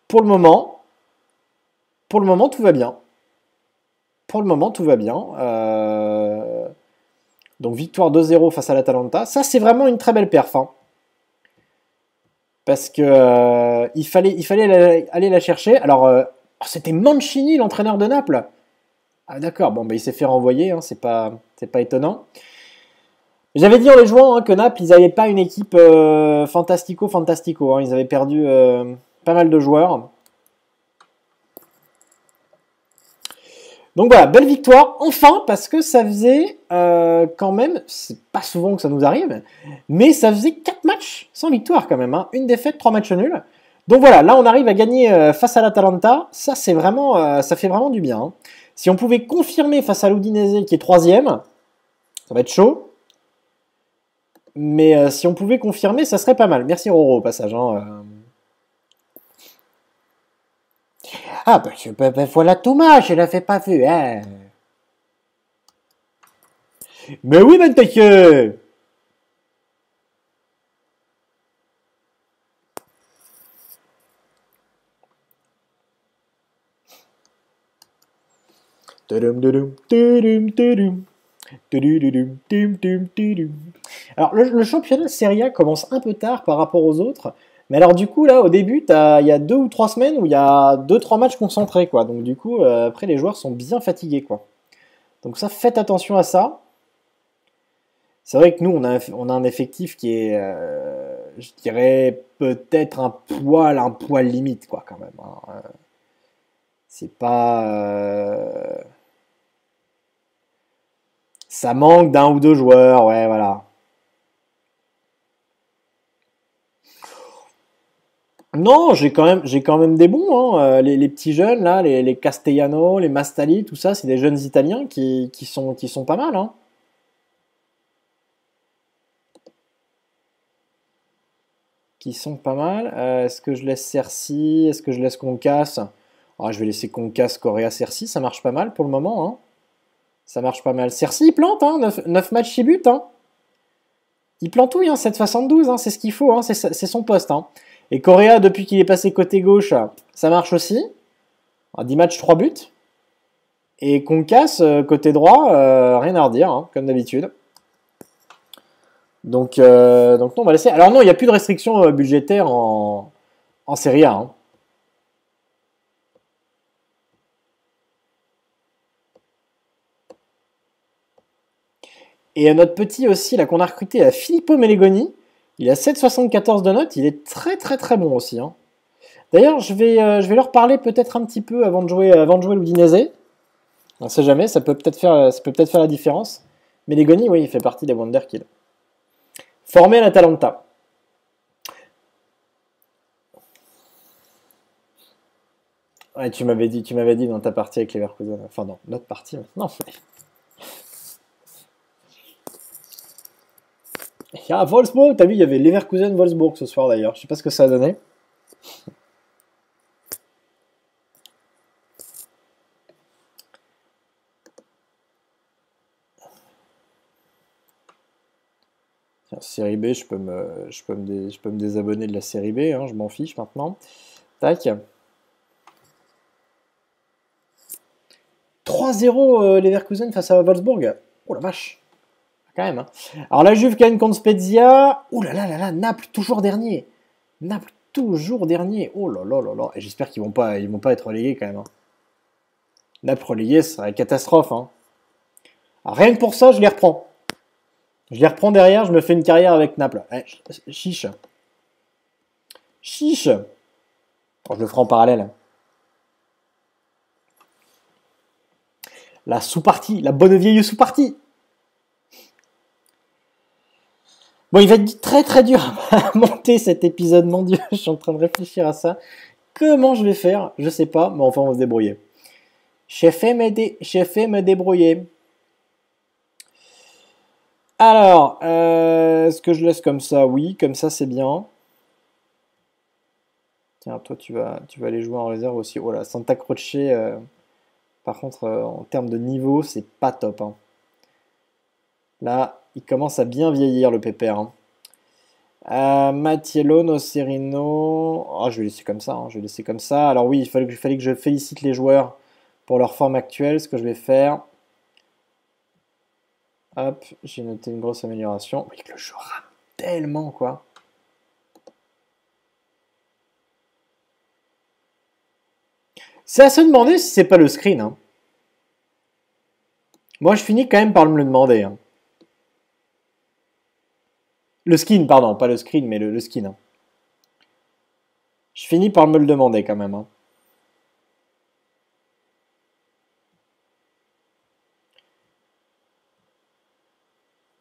pour le moment, tout va bien. Pour le moment, tout va bien. Donc, victoire 2-0 face à l'Atalanta. Ça, c'est vraiment une très belle perf. Hein. Parce que il fallait aller la chercher. Alors, c'était Mancini, l'entraîneur de Naples. Ah d'accord, bon, bah, il s'est fait renvoyer, hein, c'est pas étonnant. J'avais dit en les jouant hein, que Naples, ils n'avaient pas une équipe fantastico. Hein, ils avaient perdu pas mal de joueurs. Donc voilà, belle victoire, enfin, parce que ça faisait quand même, c'est pas souvent que ça nous arrive, mais ça faisait 4 matchs sans victoire quand même. Hein, une défaite, 3 matchs nuls. Donc voilà, là on arrive à gagner face à l'Atalanta, ça c'est vraiment, ça fait vraiment du bien. Hein. Si on pouvait confirmer face à l'Udinese qui est 3e, ça va être chaud. Mais si on pouvait confirmer, ça serait pas mal. Merci Roro au passage. Hein. Ah, voilà Thomas, je l'avais pas vu, hein. Mais oui, Benteke. Alors, le championnat Serie A commence un peu tard par rapport aux autres. Mais alors, du coup, là, au début, il y a 2 ou 3 semaines où il y a 2-3 matchs concentrés, quoi. Donc, du coup, après, les joueurs sont bien fatigués, quoi. Donc, ça, faites attention à ça. C'est vrai que nous, on a un effectif qui est, je dirais, peut-être un poil limite, quoi, quand même, hein. C'est pas. Ça manque d'un ou deux joueurs, ouais, voilà. Non, j'ai quand même des bons, hein. Les petits jeunes, là, les Castellano, les Mastali, tout ça, c'est des jeunes Italiens qui sont pas mal, hein. Qui sont pas mal. Est-ce que je laisse Cerci? Est-ce que je laisse Concas? Ah, je vais laisser Concas, Correa, Cerci, ça marche pas mal pour le moment, hein. Ça marche pas mal. Cerci, il plante, hein, 9 matchs, il but, hein. Il plantouille, hein, 7,72, hein, c'est ce qu'il faut, hein, c'est son poste, hein. Et Correa, depuis qu'il est passé côté gauche, ça marche aussi. 10 matchs, 3 buts. Et Concas, côté droit, rien à redire, hein, comme d'habitude. Donc non, on va laisser. Alors non, il n'y a plus de restrictions budgétaires en Serie A, hein. Et notre petit aussi, là, qu'on a recruté, à Filippo Melegoni, il a 7,74 de notes, il est très très très bon aussi, hein. D'ailleurs, je vais leur parler peut-être un petit peu avant de jouer l'Udinese. On ne sait jamais, ça peut peut-être faire la différence. Melegoni, oui, il fait partie des Wonderkids. Formé à l'Atalanta. Ouais, tu m'avais dit dans ta partie avec Leverkusen, enfin dans notre partie maintenant. Il y a Wolfsburg, t'as vu, il y avait Leverkusen-Wolfsburg ce soir d'ailleurs. Je sais pas ce que ça a donné. Tiens, série B, je peux me désabonner de la série B, hein, je m'en fiche maintenant. Tac. 3-0 Leverkusen face à Wolfsburg. Oh la vache. Quand même, hein. Alors la Juve gagne contre Spezia. Ouh là là là là, Naples toujours dernier. Naples toujours dernier. Oh là là là là. Et j'espère ils vont pas être relégués quand même, hein. Naples relégué, ce serait une catastrophe, hein. Alors, rien que pour ça, je les reprends. Je les reprends derrière, je me fais une carrière avec Naples. Chiche. Chiche. Oh, je le ferai en parallèle. La sous-partie, la bonne vieille sous-partie. Bon, il va être très très dur à monter cet épisode, mon Dieu. Je suis en train de réfléchir à ça. Comment je vais faire? Je sais pas, mais enfin on va se débrouiller. J'ai fait me débrouiller. Alors, est-ce que je laisse comme ça? Oui, comme ça c'est bien. Tiens, toi tu vas aller jouer en réserve aussi. Oh là, Santa Croce, par contre, en termes de niveau, c'est pas top, hein. Là, il commence à bien vieillir le pépère, hein. Mattiello, Nocerino. Oh, je vais laisser comme ça, hein, je vais laisser comme ça. Alors oui, il fallait que je félicite les joueurs pour leur forme actuelle, ce que je vais faire. Hop, j'ai noté une grosse amélioration. Oui, le jeu rame tellement, quoi. C'est à se demander si c'est pas le screen, hein. Moi, je finis quand même par me le demander, hein. Le skin, pardon, pas le screen, mais le skin, hein. Je finis par me le demander quand même, hein.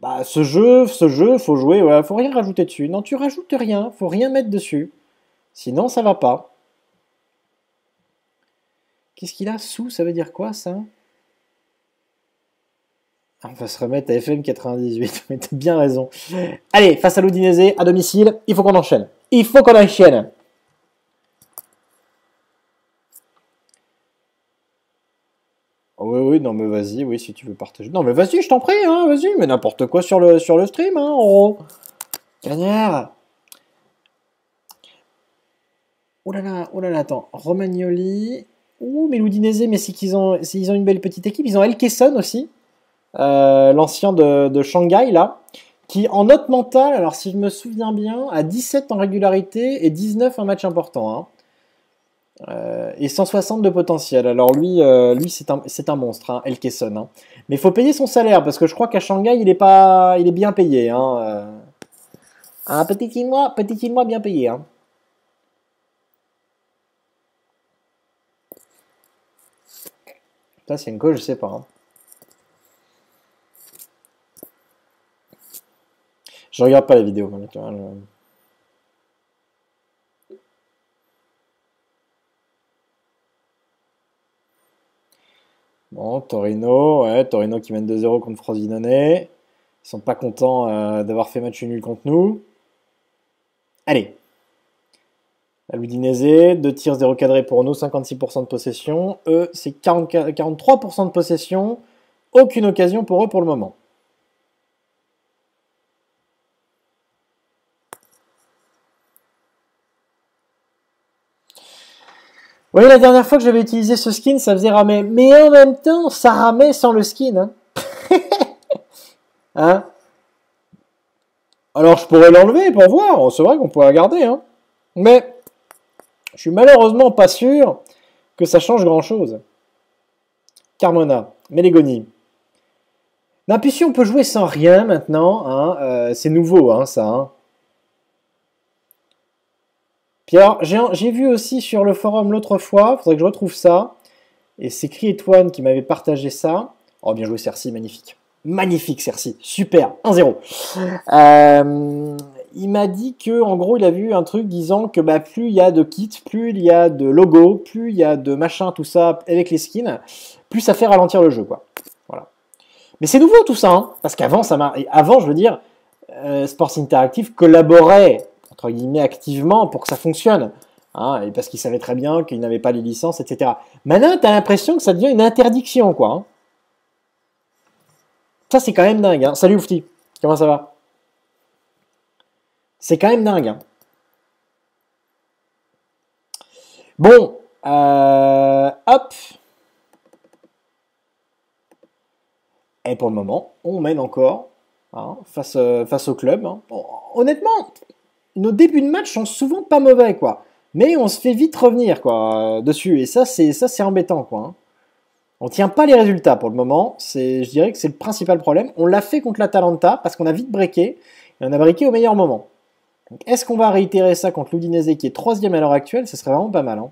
Bah, ce jeu, faut jouer, ouais, faut rien rajouter dessus. Non, tu rajoutes rien, faut rien mettre dessus. Sinon, ça va pas. Qu'est-ce qu'il a sous? Ça veut dire quoi, ça? Ah, on va se remettre à FM 98, mais t'as bien raison. Allez, face à l'Udinese, à domicile, il faut qu'on enchaîne. Il faut qu'on enchaîne. Oui, oui, non, mais vas-y, oui, si tu veux partager. Non, mais vas-y, je t'en prie, hein, vas-y, mais n'importe quoi sur le stream, hein, en gros. Gagnard. Oh là là, attends. Romagnoli. Ouh, mais l'Udinese, mais ils ont une belle petite équipe. Ils ont Elkesson aussi, l'ancien de Shanghai, là, qui en note mentale, alors si je me souviens bien, a 17 en régularité et 19 en match important, hein. Et 160 de potentiel. Alors lui c'est un monstre, hein, Elkesson, hein. Mais il faut payer son salaire, parce que je crois qu'à Shanghai, il est bien payé, hein. Un petit Chinois bien payé, hein. Ça, c'est une cause, je sais pas, hein. Je regarde pas la vidéo, moi, tu vois, Bon, Torino, ouais, Torino qui mène 2-0 contre Frosinone. Ils sont pas contents d'avoir fait match nul contre nous. Allez, la l'Udinese, 2 tirs, 0 cadré pour nous, 56% de possession. Eux, c'est 43% de possession. Aucune occasion pour eux pour le moment. Oui, la dernière fois que j'avais utilisé ce skin, ça faisait ramer. Mais en même temps, ça ramait sans le skin, hein. Hein? Alors, je pourrais l'enlever pour voir. C'est vrai qu'on pourrait la garder, hein. Mais je suis malheureusement pas sûr que ça change grand-chose. Carmona, Melegoni. L'impulsion, on peut jouer sans rien maintenant, hein. C'est nouveau, hein, ça, hein. Puis alors, j'ai vu aussi sur le forum l'autre fois, il faudrait que je retrouve ça, et c'est Crietone qui m'avait partagé ça. Oh, bien joué Cersei, magnifique. Magnifique Cersei, super, 1-0. Il m'a dit que, en gros, il a vu un truc disant que bah, plus il y a de kits, plus il y a de logos, plus il y a de machin, tout ça, avec les skins, plus ça fait ralentir le jeu, quoi. Voilà. Mais c'est nouveau tout ça, hein, parce qu'avant, avant, je veux dire, Sports Interactive collaborait, entre guillemets, activement pour que ça fonctionne. Hein, et parce qu'ils savaient très bien qu'ils n'avaient pas les licences, etc. Maintenant, tu as l'impression que ça devient une interdiction, quoi, hein. Ça, c'est quand même dingue, hein. Salut Oufti, comment ça va? C'est quand même dingue, hein. Bon, hop. Et pour le moment, on mène encore, hein, face au club, hein. Bon, honnêtement, nos débuts de match sont souvent pas mauvais, quoi. Mais on se fait vite revenir, quoi, dessus. Et ça c'est embêtant, quoi, hein. On tient pas les résultats pour le moment. Je dirais que c'est le principal problème. On l'a fait contre l'Atalanta parce qu'on a vite breaké. Et on a breaké au meilleur moment. Est-ce qu'on va réitérer ça contre l'Udinese qui est 3e à l'heure actuelle? Ce serait vraiment pas mal, hein.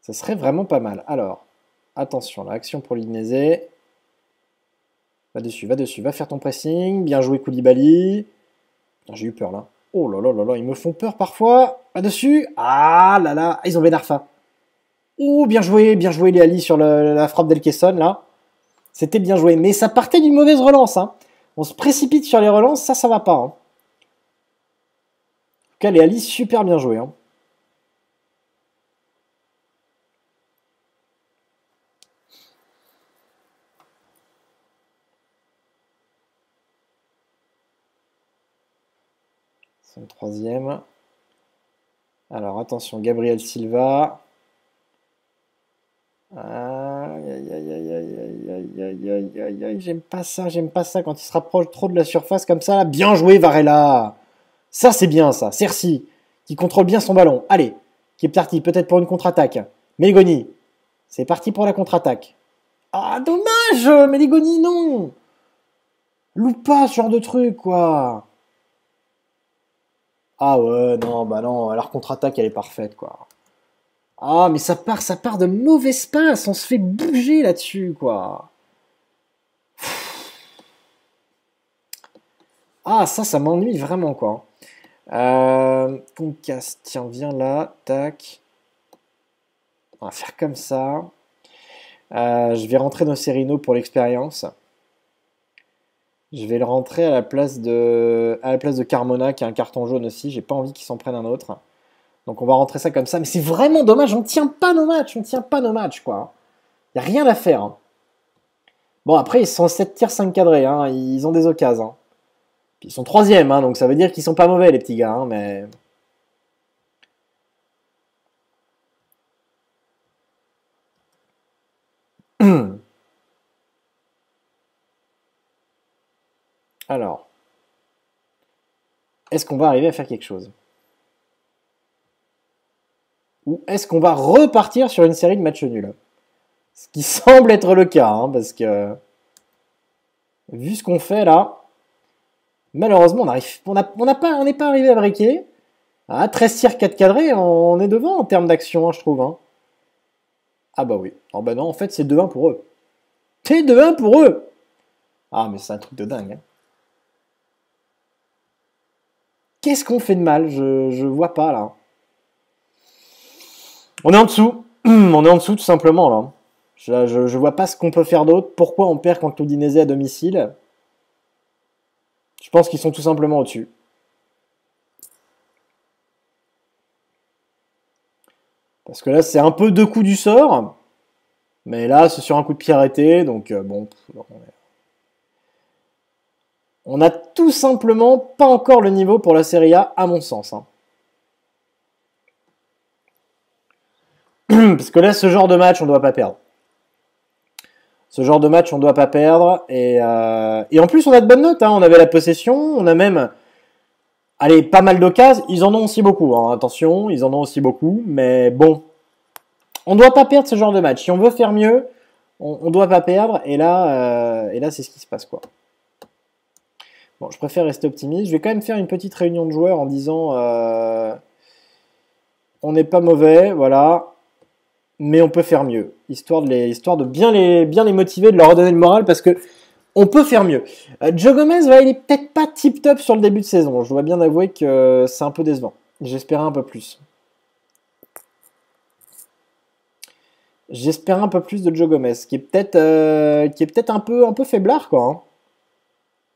Ça serait vraiment pas mal. Alors, attention, là, action pour l'Udinese. Va dessus, va faire ton pressing. Bien joué Koulibaly. J'ai eu peur là. Oh là là là là, ils me font peur parfois. Va dessus. Ah là là, ils ont Ben Arfa. Oh, bien joué les Ali sur la frappe d'Elkesson là. C'était bien joué, mais ça partait d'une mauvaise relance, hein. On se précipite sur les relances, ça va pas, hein. En tout cas, les Ali, super bien joué, hein. C'est le 3e. Alors attention, Gabriel Silva. Aïe, aïe, aïe, aïe, aïe, aïe, aïe, aïe, aïe, aïe, j'aime pas ça quand il se rapproche trop de la surface comme ça. Bien joué, Varela. Ça, c'est bien, ça. Cercy, qui contrôle bien son ballon. Allez, qui est parti, peut-être pour une contre-attaque. Meligoni, c'est parti pour la contre-attaque. Ah, dommage, Meligoni, non. Loupe pas ce genre de truc, quoi. Ah ouais, non, bah non, leur contre-attaque, elle est parfaite, quoi. Ah, mais ça part de mauvais passes, on se fait bouger là-dessus, quoi. Ah, ça m'ennuie vraiment, quoi. Concast, tiens, viens là, tac. On va faire comme ça. Je vais rentrer nos Serino pour l'expérience. Je vais le rentrer à la place de Carmona, qui a un carton jaune aussi. J'ai pas envie qu'il s'en prenne un autre. Donc on va rentrer ça comme ça. Mais c'est vraiment dommage, on tient pas nos matchs. On tient pas nos matchs, quoi. Y a rien à faire. Hein. Bon, après, ils sont 7 tirs, 5 cadrés. Hein. Ils ont des occasions. Hein. Puis ils sont 3e, hein, donc ça veut dire qu'ils sont pas mauvais, les petits gars. Hein, mais... Alors, est-ce qu'on va arriver à faire quelque chose? Ou est-ce qu'on va repartir sur une série de matchs nuls? Ce qui semble être le cas, hein, parce que vu ce qu'on fait là, malheureusement, on n'est pas arrivé à briquer. À 13 tirs 4 cadrés, on est devant en termes d'action, hein, je trouve. Hein. Ah bah oui. Oh bah non, en fait, c'est 2-1 pour eux. C'est 2-1 pour eux. Ah, mais c'est un truc de dingue. Hein. Qu'est-ce qu'on fait de mal? Je vois pas là. On est en dessous. On est en dessous tout simplement là. Je vois pas ce qu'on peut faire d'autre. Pourquoi on perd contre l'Udinese à domicile? Je pense qu'ils sont tout simplement au-dessus. Parce que là, c'est un peu deux coups du sort. Mais là, c'est sur un coup de pied arrêté. Donc, bon. On n'a tout simplement pas encore le niveau pour la Serie A, à mon sens. Hein. Parce que là, ce genre de match, on ne doit pas perdre. Ce genre de match, on ne doit pas perdre. Et en plus, on a de bonnes notes. Hein. On avait la possession. On a même... Allez, pas mal d'occasions. Ils en ont aussi beaucoup. Hein. Attention, ils en ont aussi beaucoup. Mais bon, on ne doit pas perdre ce genre de match. Si on veut faire mieux, on ne doit pas perdre. Et là, c'est ce qui se passe, quoi. Bon, je préfère rester optimiste. Je vais quand même faire une petite réunion de joueurs en disant on n'est pas mauvais, voilà, mais on peut faire mieux. Histoire de bien les motiver, de leur redonner le moral, parce que on peut faire mieux. Joe Gomez, il est peut-être pas tip-top sur le début de saison. Je dois bien avouer que c'est un peu décevant. J'espérais un peu plus. J'espérais un peu plus de Joe Gomez, qui est peut-être un peu faiblard, quoi. Hein.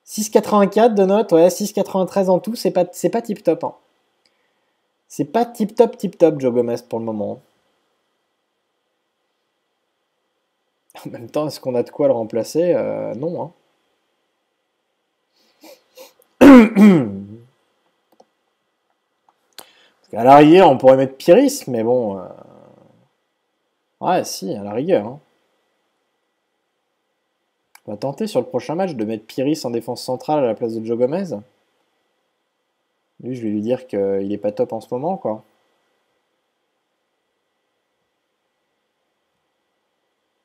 6,84 de note, ouais, 6,93 en tout, c'est pas tip-top. Hein. C'est pas tip-top, Joe Gomez, pour le moment. En même temps, est-ce qu'on a de quoi le remplacer? Non. Hein. À la rigueur, on pourrait mettre Piris, mais bon... Ouais, si, à la rigueur. Hein. On va tenter sur le prochain match de mettre Piris en défense centrale à la place de Joe Gomez. Lui, je vais lui dire qu'il est pas top en ce moment, quoi.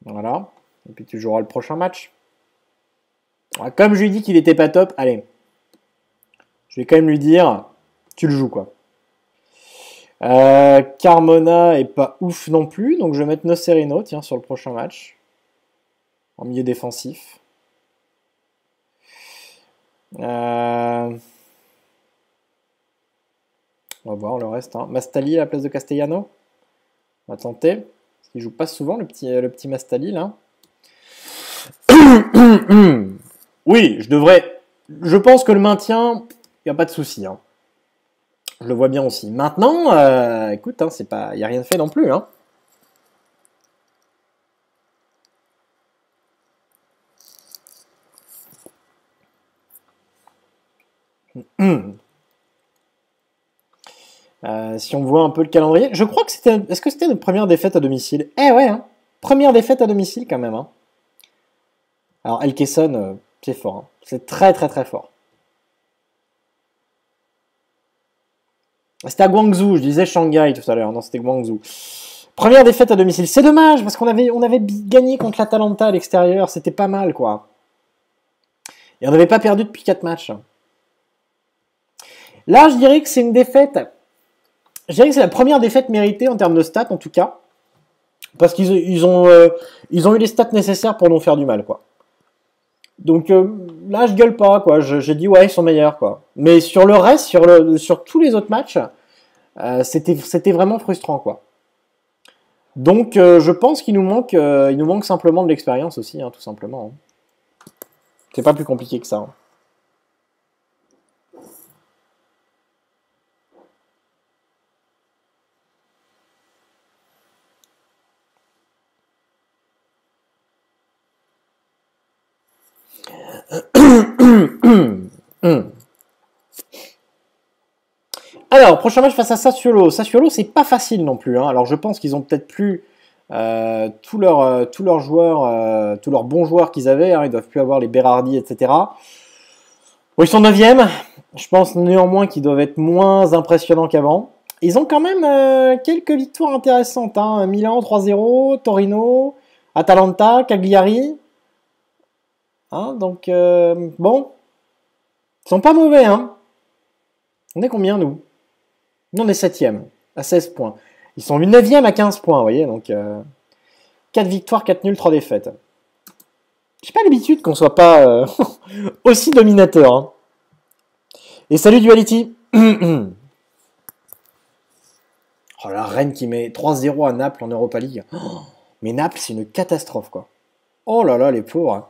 Voilà. Et puis tu joueras le prochain match. Comme je lui dis qu'il était pas top, allez. Je vais quand même lui dire, tu le joues, quoi. Carmona est pas ouf non plus, donc je vais mettre Nocerino, tiens, sur le prochain match. En milieu défensif. On va voir le reste. Hein. Mastali à la place de Castellano. On va tenter. Parce qu'il joue pas souvent, le petit Mastali, là. Oui, je devrais... Je pense que le maintien, il n'y a pas de souci. Hein. Je le vois bien aussi. Maintenant, écoute, hein, c'est pas... il n'y a rien de fait non plus. Hein. Si on voit un peu le calendrier, je crois que c'était... Est-ce que c'était notre première défaite à domicile? Eh ouais, hein. Première défaite à domicile quand même. Hein. Alors, El Kesson, c'est fort. Hein. C'est très très très fort. C'était à Guangzhou, je disais Shanghai tout à l'heure. Non, c'était Guangzhou. Première défaite à domicile. C'est dommage, parce qu'on avait gagné contre l'Atalanta à l'extérieur. C'était pas mal, quoi. Et on n'avait pas perdu depuis 4 matchs. Là, je dirais que c'est une défaite... Je dirais que c'est la première défaite méritée en termes de stats, en tout cas. Parce qu'ils ont eu les stats nécessaires pour nous faire du mal, quoi. Donc là, je gueule pas, quoi. J'ai dit, ouais, ils sont meilleurs, quoi. Mais sur le reste, sur tous les autres matchs, c'était vraiment frustrant, quoi. Donc, je pense qu'il nous manque simplement de l'expérience aussi, hein, tout simplement. Hein. C'est pas plus compliqué que ça. Hein. Alors, prochain match face à Sassuolo. Sassuolo, c'est pas facile non plus. Hein. Alors, je pense qu'ils ont peut-être plus tous leurs joueurs, tous leurs bons joueurs qu'ils avaient. Hein. Ils doivent plus avoir les Berardi, etc. Bon, ils sont 9e. Je pense néanmoins qu'ils doivent être moins impressionnants qu'avant. Ils ont quand même quelques victoires intéressantes. Hein. Milan 3-0, Torino, Atalanta, Cagliari. Hein, donc, bon. Ils sont pas mauvais. Hein. On est combien, nous? Nous, on est 7e, à 16 points. Ils sont 9e à 15 points, vous voyez. Donc, 4 victoires, 4 nuls, 3 défaites. J'ai pas l'habitude qu'on soit pas aussi dominateur. Hein. Et salut Duality. Oh, la Rennes qui met 3-0 à Naples en Europa League. Oh, mais Naples, c'est une catastrophe, quoi. Oh là là, les pauvres. Hein.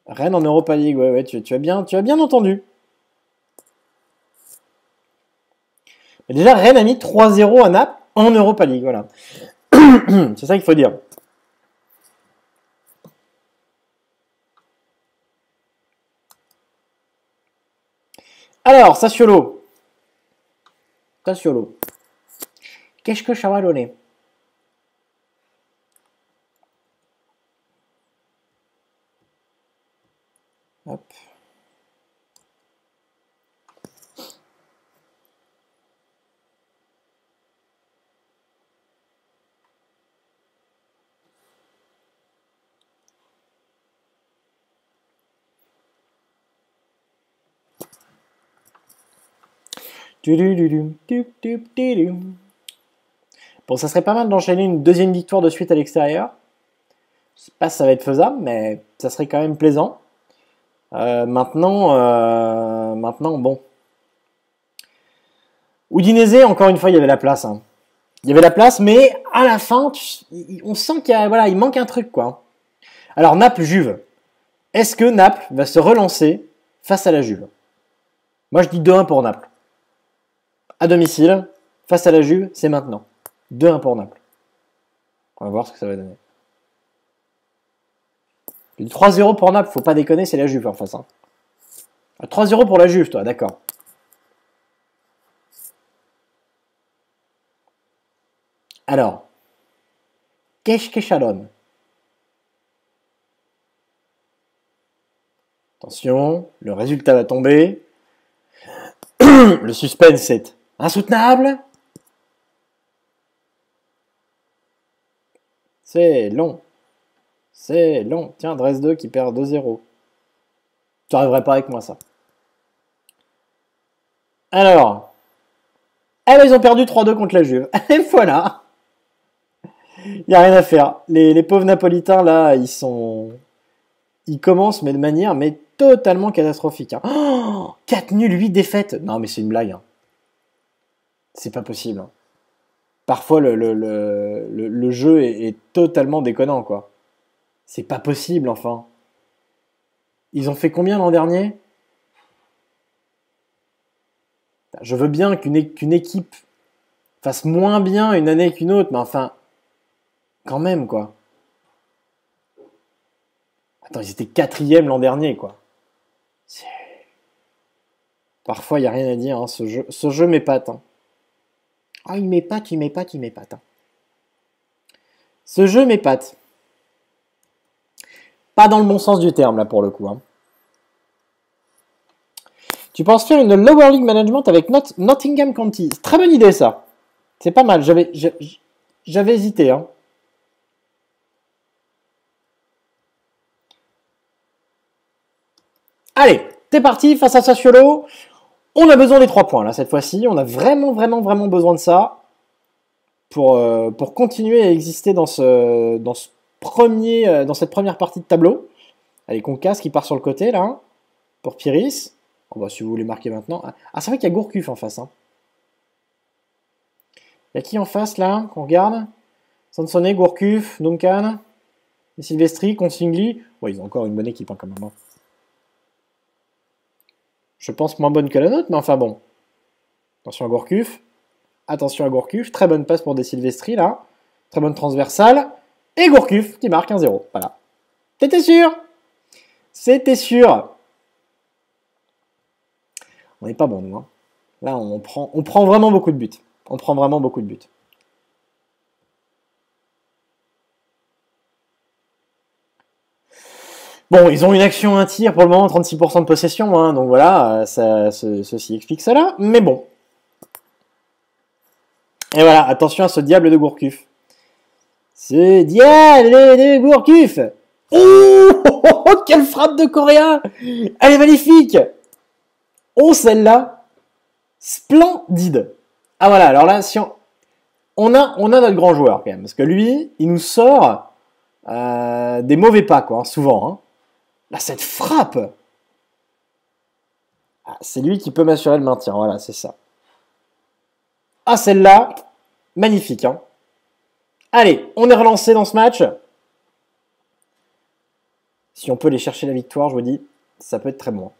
Rennes en Europa League, ouais, tu as bien entendu. Mais déjà, Rennes a mis 3-0 à Naples en Europa League, voilà. C'est ça qu'il faut dire. Alors, Sassuolo. Qu'est-ce que ça va donner? Hop. Bon, ça serait pas mal d'enchaîner une deuxième victoire de suite à l'extérieur. Je sais pas si ça va être faisable, mais ça serait quand même plaisant. Maintenant, bon. Udinese, encore une fois, il y avait la place. Hein. Il y avait la place, mais à la fin, on sent il manque un truc, quoi. Alors, Naples-Juve. Est-ce que Naples va se relancer face à la Juve? Moi, je dis 2-1 pour Naples. À domicile, face à la Juve, c'est maintenant. 2-1 pour Naples. On va voir ce que ça va donner. 3-0 pour Naples, faut pas déconner, c'est la Juve en face. Hein. 3-0 pour la Juve, toi, d'accord. Alors, qu'est-ce que ça donne? Attention, le résultat va tomber. Le suspense est insoutenable. C'est long. C'est long. Tiens, Dresde 2 qui perd 2-0. Tu n'arriverais pas avec moi, ça. Alors. Eh ben, ils ont perdu 3-2 contre la Juve. Et voilà. Il n'y a rien à faire. Les pauvres Napolitains, là, ils commencent, mais de manière totalement catastrophique. Hein. Oh, 4 nuls, 8 défaites. Non, mais c'est une blague. Hein. C'est pas possible. Hein. Parfois, le jeu est totalement déconnant, quoi. C'est pas possible, enfin. Ils ont fait combien l'an dernier? Je veux bien qu'une équipe fasse moins bien une année qu'une autre, mais enfin, quand même, quoi. Attends, ils étaient 4e l'an dernier, quoi. Parfois, il n'y a rien à dire, hein. Ce jeu m'épate. Hein. Ah, il m'épate. Hein. Ce jeu m'épate. Pas dans le bon sens du terme, là, pour le coup. Hein. Tu penses faire une Lower League Management avec Nottingham County? Très bonne idée, ça. C'est pas mal. J'avais hésité. Hein. Allez, c'est parti face à Sassuolo. On a besoin des 3 points, là, cette fois-ci. On a vraiment besoin de ça pour continuer à exister dans cette première partie de tableau. Allez, Concas qui part sur le côté, là, pour Piris. Oh, bah, si vous voulez marquer maintenant. Ah, c'est vrai qu'il y a Gourcuff en face. Hein. Il y a qui en face, là, qu'on regarde? Sansone, Gourcuff, Duncan, Silvestri, Consigli. Ouais, ils ont encore une bonne équipe, hein, quand même. Hein. Je pense moins bonne que la nôtre, mais enfin bon. Attention à Gourcuff. Très bonne passe pour des Silvestri, là. Très bonne transversale. Et Gourcuff qui marque 1-0. Voilà. C'était sûr. On n'est pas bon, nous. Hein. Là, on prend vraiment beaucoup de buts. On prend vraiment beaucoup de buts. Bon, ils ont une action, un tir, pour le moment, 36% de possession. Hein, donc voilà, ceci explique cela. Mais bon. Et voilà, attention à ce diable de Gourcuff. Ce diable de Gourcuff. Oh, quelle frappe de Correa. Elle est magnifique. Oh, celle-là. Splendide. Ah voilà, alors là, si on a notre grand joueur quand même. Parce que lui, il nous sort des mauvais pas, quoi, hein, souvent. Hein. Là, cette frappe. Ah, c'est lui qui peut m'assurer le maintien. Voilà, c'est ça. Ah, celle-là, magnifique. Hein. Allez, on est relancé dans ce match. Si on peut aller chercher la victoire, je vous dis, ça peut être très bon.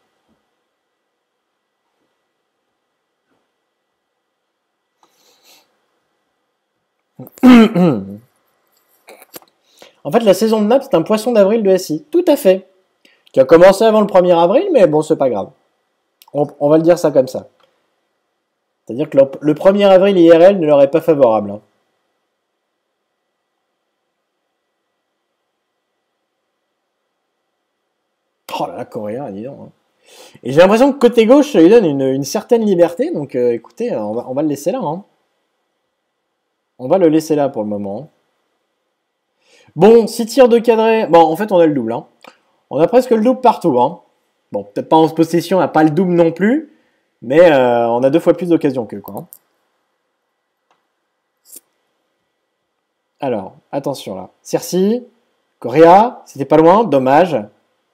En fait, la saison de Naples, c'est un poisson d'avril de SI. Tout à fait. Qui a commencé avant le 1er avril, mais bon, c'est pas grave. On va le dire ça comme ça. C'est-à-dire que le 1er avril IRL ne leur est pas favorable. Hein. Oh là là, Correa, dis donc. Hein. Et j'ai l'impression que côté gauche, il donne une certaine liberté. Donc écoutez, on va le laisser là. Hein. On va le laisser là pour le moment. Bon, 6 tirs de cadré. Bon, en fait, on a le double. Hein. On a presque le double partout. Hein. Bon, peut-être pas en possession, on n'a pas le double non plus. Mais on a 2 fois plus d'occasions que quoi. Hein. Alors, attention là. Cercy, Correa, c'était pas loin, dommage.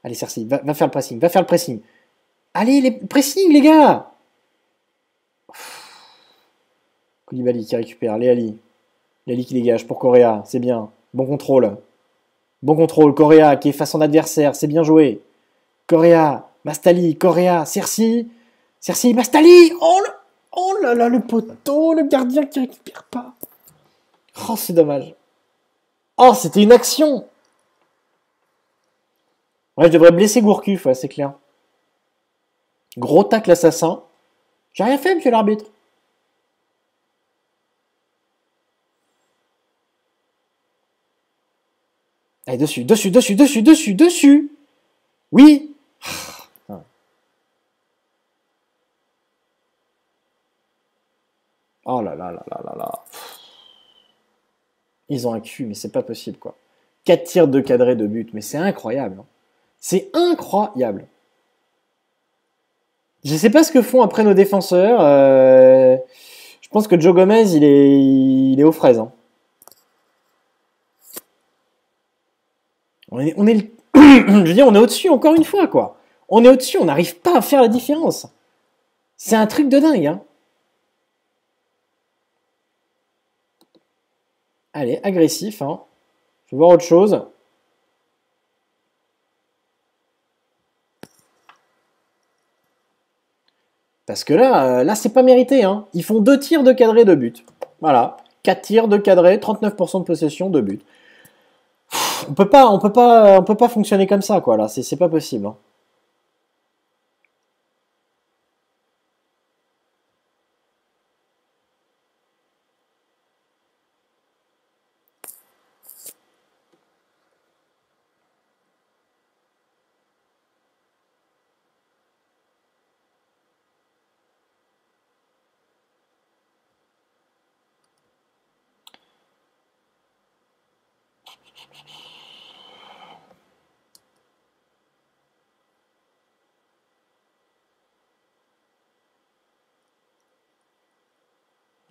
Allez, Cercy, va faire le pressing, va faire le pressing. Allez, pressing, les gars. Koulibaly qui récupère, Léali. Léali qui dégage pour Correa, c'est bien. Bon contrôle. Bon contrôle, Correa qui est face à son adversaire, c'est bien joué. Correa, Mastali, Correa, Cercy. Cercy, Mastali. Oh là là, le poteau, le gardien qui récupère pas. Oh, c'est dommage. Oh, c'était une action. Ouais, je devrais blesser Gourcuff, ouais, c'est clair. Gros tacle assassin. J'ai rien fait, monsieur l'arbitre. Allez, dessus, dessus, dessus, dessus, dessus, dessus. Oui. Oh là là là là là là. Ils ont un cul, mais c'est pas possible, quoi. 4 tirs de cadré de but, mais c'est incroyable. Hein. C'est incroyable. Je sais pas ce que font après nos défenseurs. Je pense que Joe Gomez, il est aux fraises. Hein. Je veux dire, on est au-dessus encore une fois, quoi. On est au-dessus, on n'arrive pas à faire la différence. C'est un truc de dingue, hein. Allez, agressif, hein. Je vais voir autre chose. Parce que là c'est pas mérité, hein. Ils font 2 tirs de cadré de but. Voilà. 4 tirs de cadré, 39% de possession de but. On peut pas fonctionner comme ça, quoi, là. C'est pas possible, hein.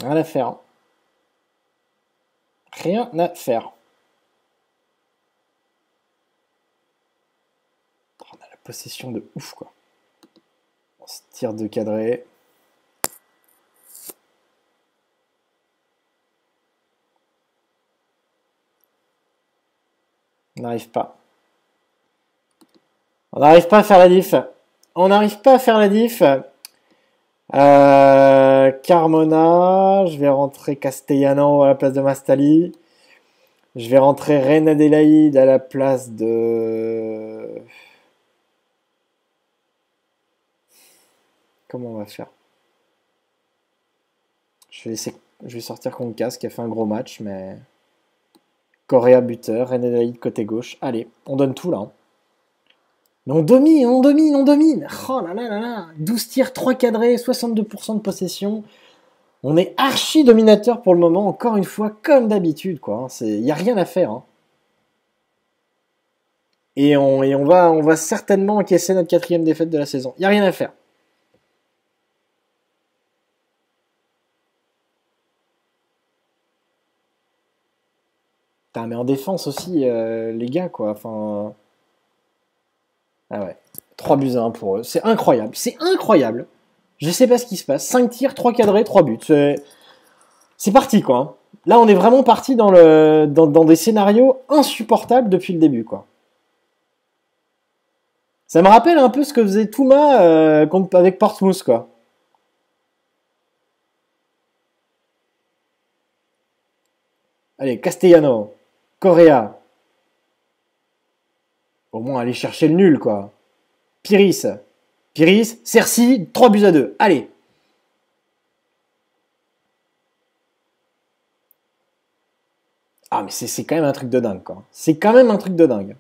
Rien à faire. Rien à faire. On a la possession de ouf, quoi. On se tire de cadré. On n'arrive pas. On n'arrive pas à faire la diff. On n'arrive pas à faire la diff. Carmona. Je vais rentrer Castellano à la place de Mastali. Je vais rentrer Reine Adélaïde à la place de... Comment on va faire? Je vais sortir Concas qui a fait un gros match, mais Correa buteur, René Daïd côté gauche. Allez, on donne tout là, hein. Mais on domine, on domine, on domine. Oh là là là là. 12 tirs, 3 cadrés, 62% de possession. On est archi dominateur pour le moment, encore une fois, comme d'habitude, quoi. Il n'y a rien à faire, hein. Et on va certainement encaisser notre 4e défaite de la saison. Il n'y a rien à faire. Putain, mais en défense aussi, les gars, quoi. Enfin. Ah ouais. 3 buts à 1 pour eux. C'est incroyable. C'est incroyable. Je sais pas ce qui se passe. 5 tirs, 3 cadrés, 3 buts. C'est parti, quoi, hein. Là, on est vraiment parti dans des scénarios insupportables depuis le début, quoi. Ça me rappelle un peu ce que faisait Touma avec Portsmouth, quoi. Allez, Castellano, Correa. Au moins, aller chercher le nul, quoi. Piris, Cercy, 3 buts à 2. Allez. Ah, mais c'est quand même un truc de dingue, quoi. C'est quand même un truc de dingue.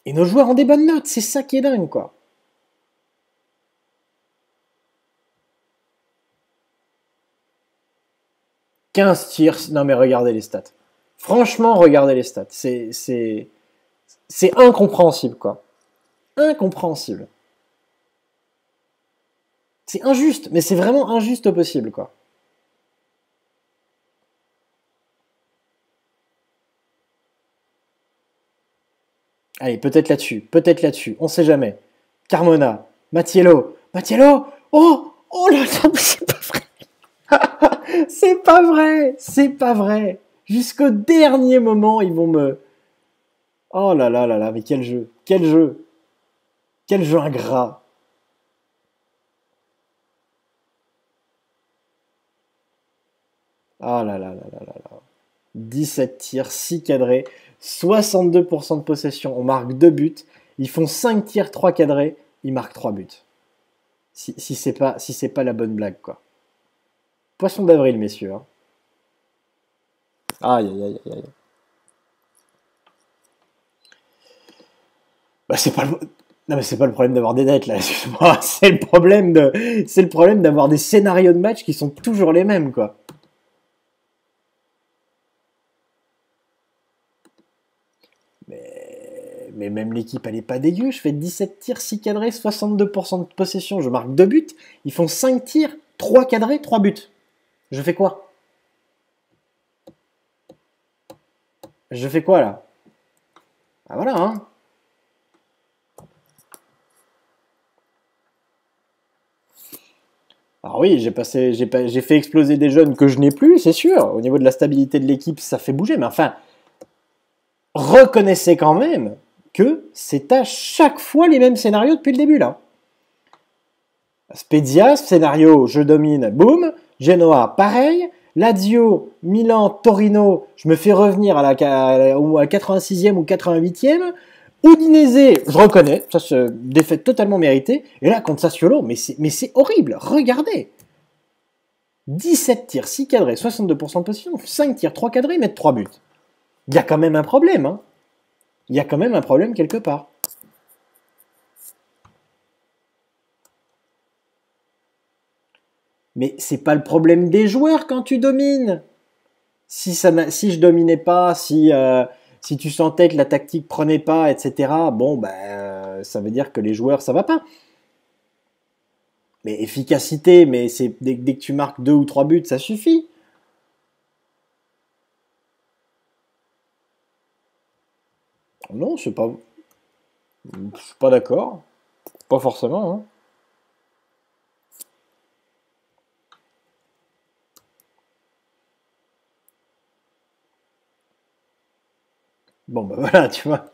Et nos joueurs ont des bonnes notes, c'est ça qui est dingue, quoi. « 15 tirs. Non, mais regardez les stats. Franchement, regardez les stats. C'est incompréhensible, quoi. Incompréhensible. C'est injuste, mais c'est vraiment injuste au possible, quoi. Allez, peut-être là-dessus, on sait jamais. Carmona, Mattiello, oh, oh là là, c'est pas vrai, c'est pas vrai, c'est pas vrai. Jusqu'au dernier moment, ils vont me. Oh là là là là, mais quel jeu, quel jeu ingrat. Ah là là là là là là. 17 tirs, 6 cadrés, 62% de possession, on marque 2 buts. Ils font 5 tirs, 3 cadrés, ils marquent 3 buts. Si c'est pas la bonne blague, quoi. Poisson d'avril, messieurs, hein. Aïe, aïe, aïe, aïe. Bah, c'est pas le... Non, mais c'est pas le problème d'avoir des dettes, là, excuse-moi. C'est le problème d'avoir des scénarios de match qui sont toujours les mêmes, quoi. Mais même l'équipe, elle est pas dégueu. Je fais 17 tirs, 6 cadrés, 62% de possession. Je marque 2 buts. Ils font 5 tirs, 3 cadrés, 3 buts. Je fais quoi? Je fais quoi, là? Ah, voilà, hein. Alors oui, j'ai fait exploser des jeunes que je n'ai plus, c'est sûr. Au niveau de la stabilité de l'équipe, ça fait bouger. Mais enfin, reconnaissez quand même que c'est à chaque fois les mêmes scénarios depuis le début, là. Spezia, scénario, je domine, boum. Genoa, pareil. Lazio, Milan, Torino, je me fais revenir à la 86e ou 88e. Udinese, je reconnais, ça c'est défaite totalement méritée. Et là, contre Sassuolo, mais c'est horrible, regardez. 17 tirs, 6 cadrés, 62% de position, 5 tirs, 3 cadrés, mettre 3 buts. Il y a quand même un problème, hein. Il y a quand même un problème quelque part. Mais c'est pas le problème des joueurs quand tu domines. Si je dominais pas, si tu sentais que la tactique prenait pas, etc. Bon, ben, ça veut dire que les joueurs, ça va pas. Mais efficacité, mais c'est dès que tu marques 2 ou 3 buts, ça suffit. Non, je suis pas d'accord. Pas forcément, hein. Bon, ben voilà, tu vois.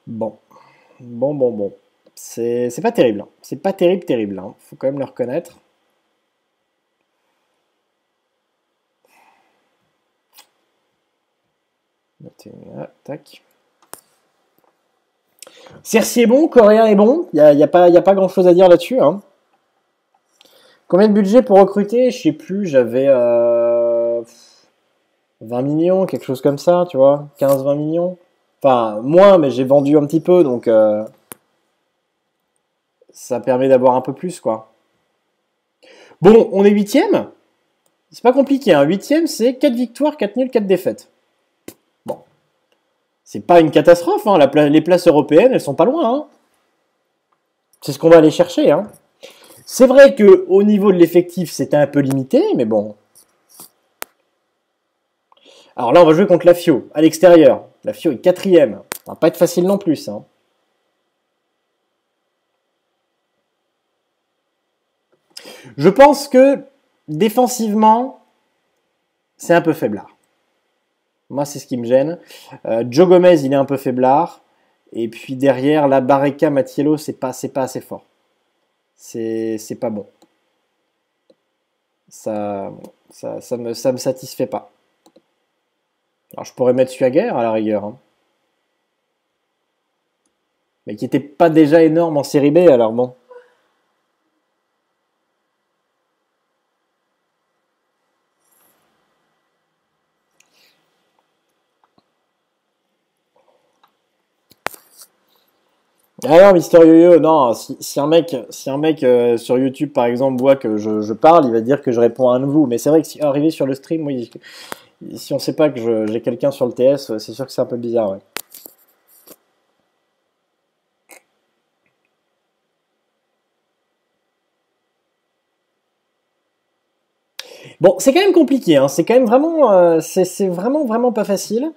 Bon, bon. C'est pas terrible, hein. C'est pas terrible, hein. Faut quand même le reconnaître. Tac. Cersei est bon, Coréen est bon. Il n'y a pas grand chose à dire là-dessus. Hein. Combien de budget pour recruter? Je sais plus, j'avais 20 millions, quelque chose comme ça, tu vois. 15-20 millions. Enfin, moins, mais j'ai vendu un petit peu, donc ça permet d'avoir un peu plus, quoi. Bon, on est 8ème. C'est pas compliqué, hein. 8ème, c'est 4 victoires, 4 nuls, 4 défaites. Bon. C'est pas une catastrophe, hein. Les places européennes, elles sont pas loin, hein. C'est ce qu'on va aller chercher, hein. C'est vrai qu'au niveau de l'effectif, c'était un peu limité, mais bon. Alors là, on va jouer contre la FIO, à l'extérieur. La FIO est 4ème. Ça va pas être facile non plus, hein. Je pense que défensivement, c'est un peu faiblard. Moi, c'est ce qui me gêne. Joe Gomez, il est un peu faiblard. Et puis derrière, la Barreca, Mattiello, c'est pas assez fort. C'est pas bon. Ça me satisfait pas. Alors, je pourrais mettre Suaguer à la rigueur. Hein. Mais qui était pas déjà énorme en série B, alors bon. Ah non, Mister Yo-Yo, non, si un mec sur YouTube par exemple voit que je parle, il va dire que je réponds à un de vous. Mais c'est vrai que si arrivé sur le stream, oui, si on sait pas que j'ai quelqu'un sur le TS, c'est sûr que c'est un peu bizarre, ouais. Bon, c'est quand même compliqué, hein. C'est quand même vraiment, c'est vraiment pas facile.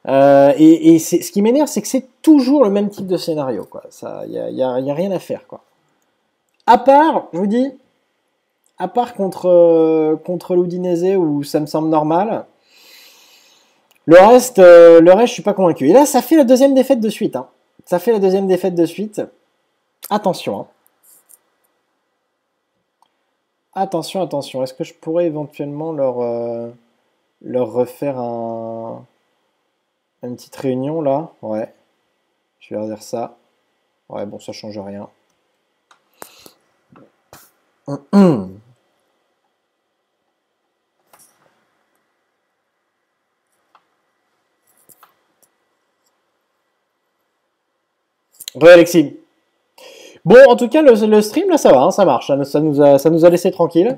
Et ce qui m'énerve, c'est que c'est toujours le même type de scénario, quoi. Ça, y a rien à faire, quoi. À part, je vous dis, à part contre l'Udinese où ça me semble normal, le reste, je suis pas convaincu. Et là, ça fait la deuxième défaite de suite. Hein. Ça fait la deuxième défaite de suite. Attention. Hein. Attention, attention. Est-ce que je pourrais éventuellement leur refaire une petite réunion là? Ouais. Je vais leur dire ça. Ouais, bon, ça change rien. Ouais, Alexis. Bon, en tout cas, le stream, là, ça va, hein, ça marche. Ça nous a laissé tranquille.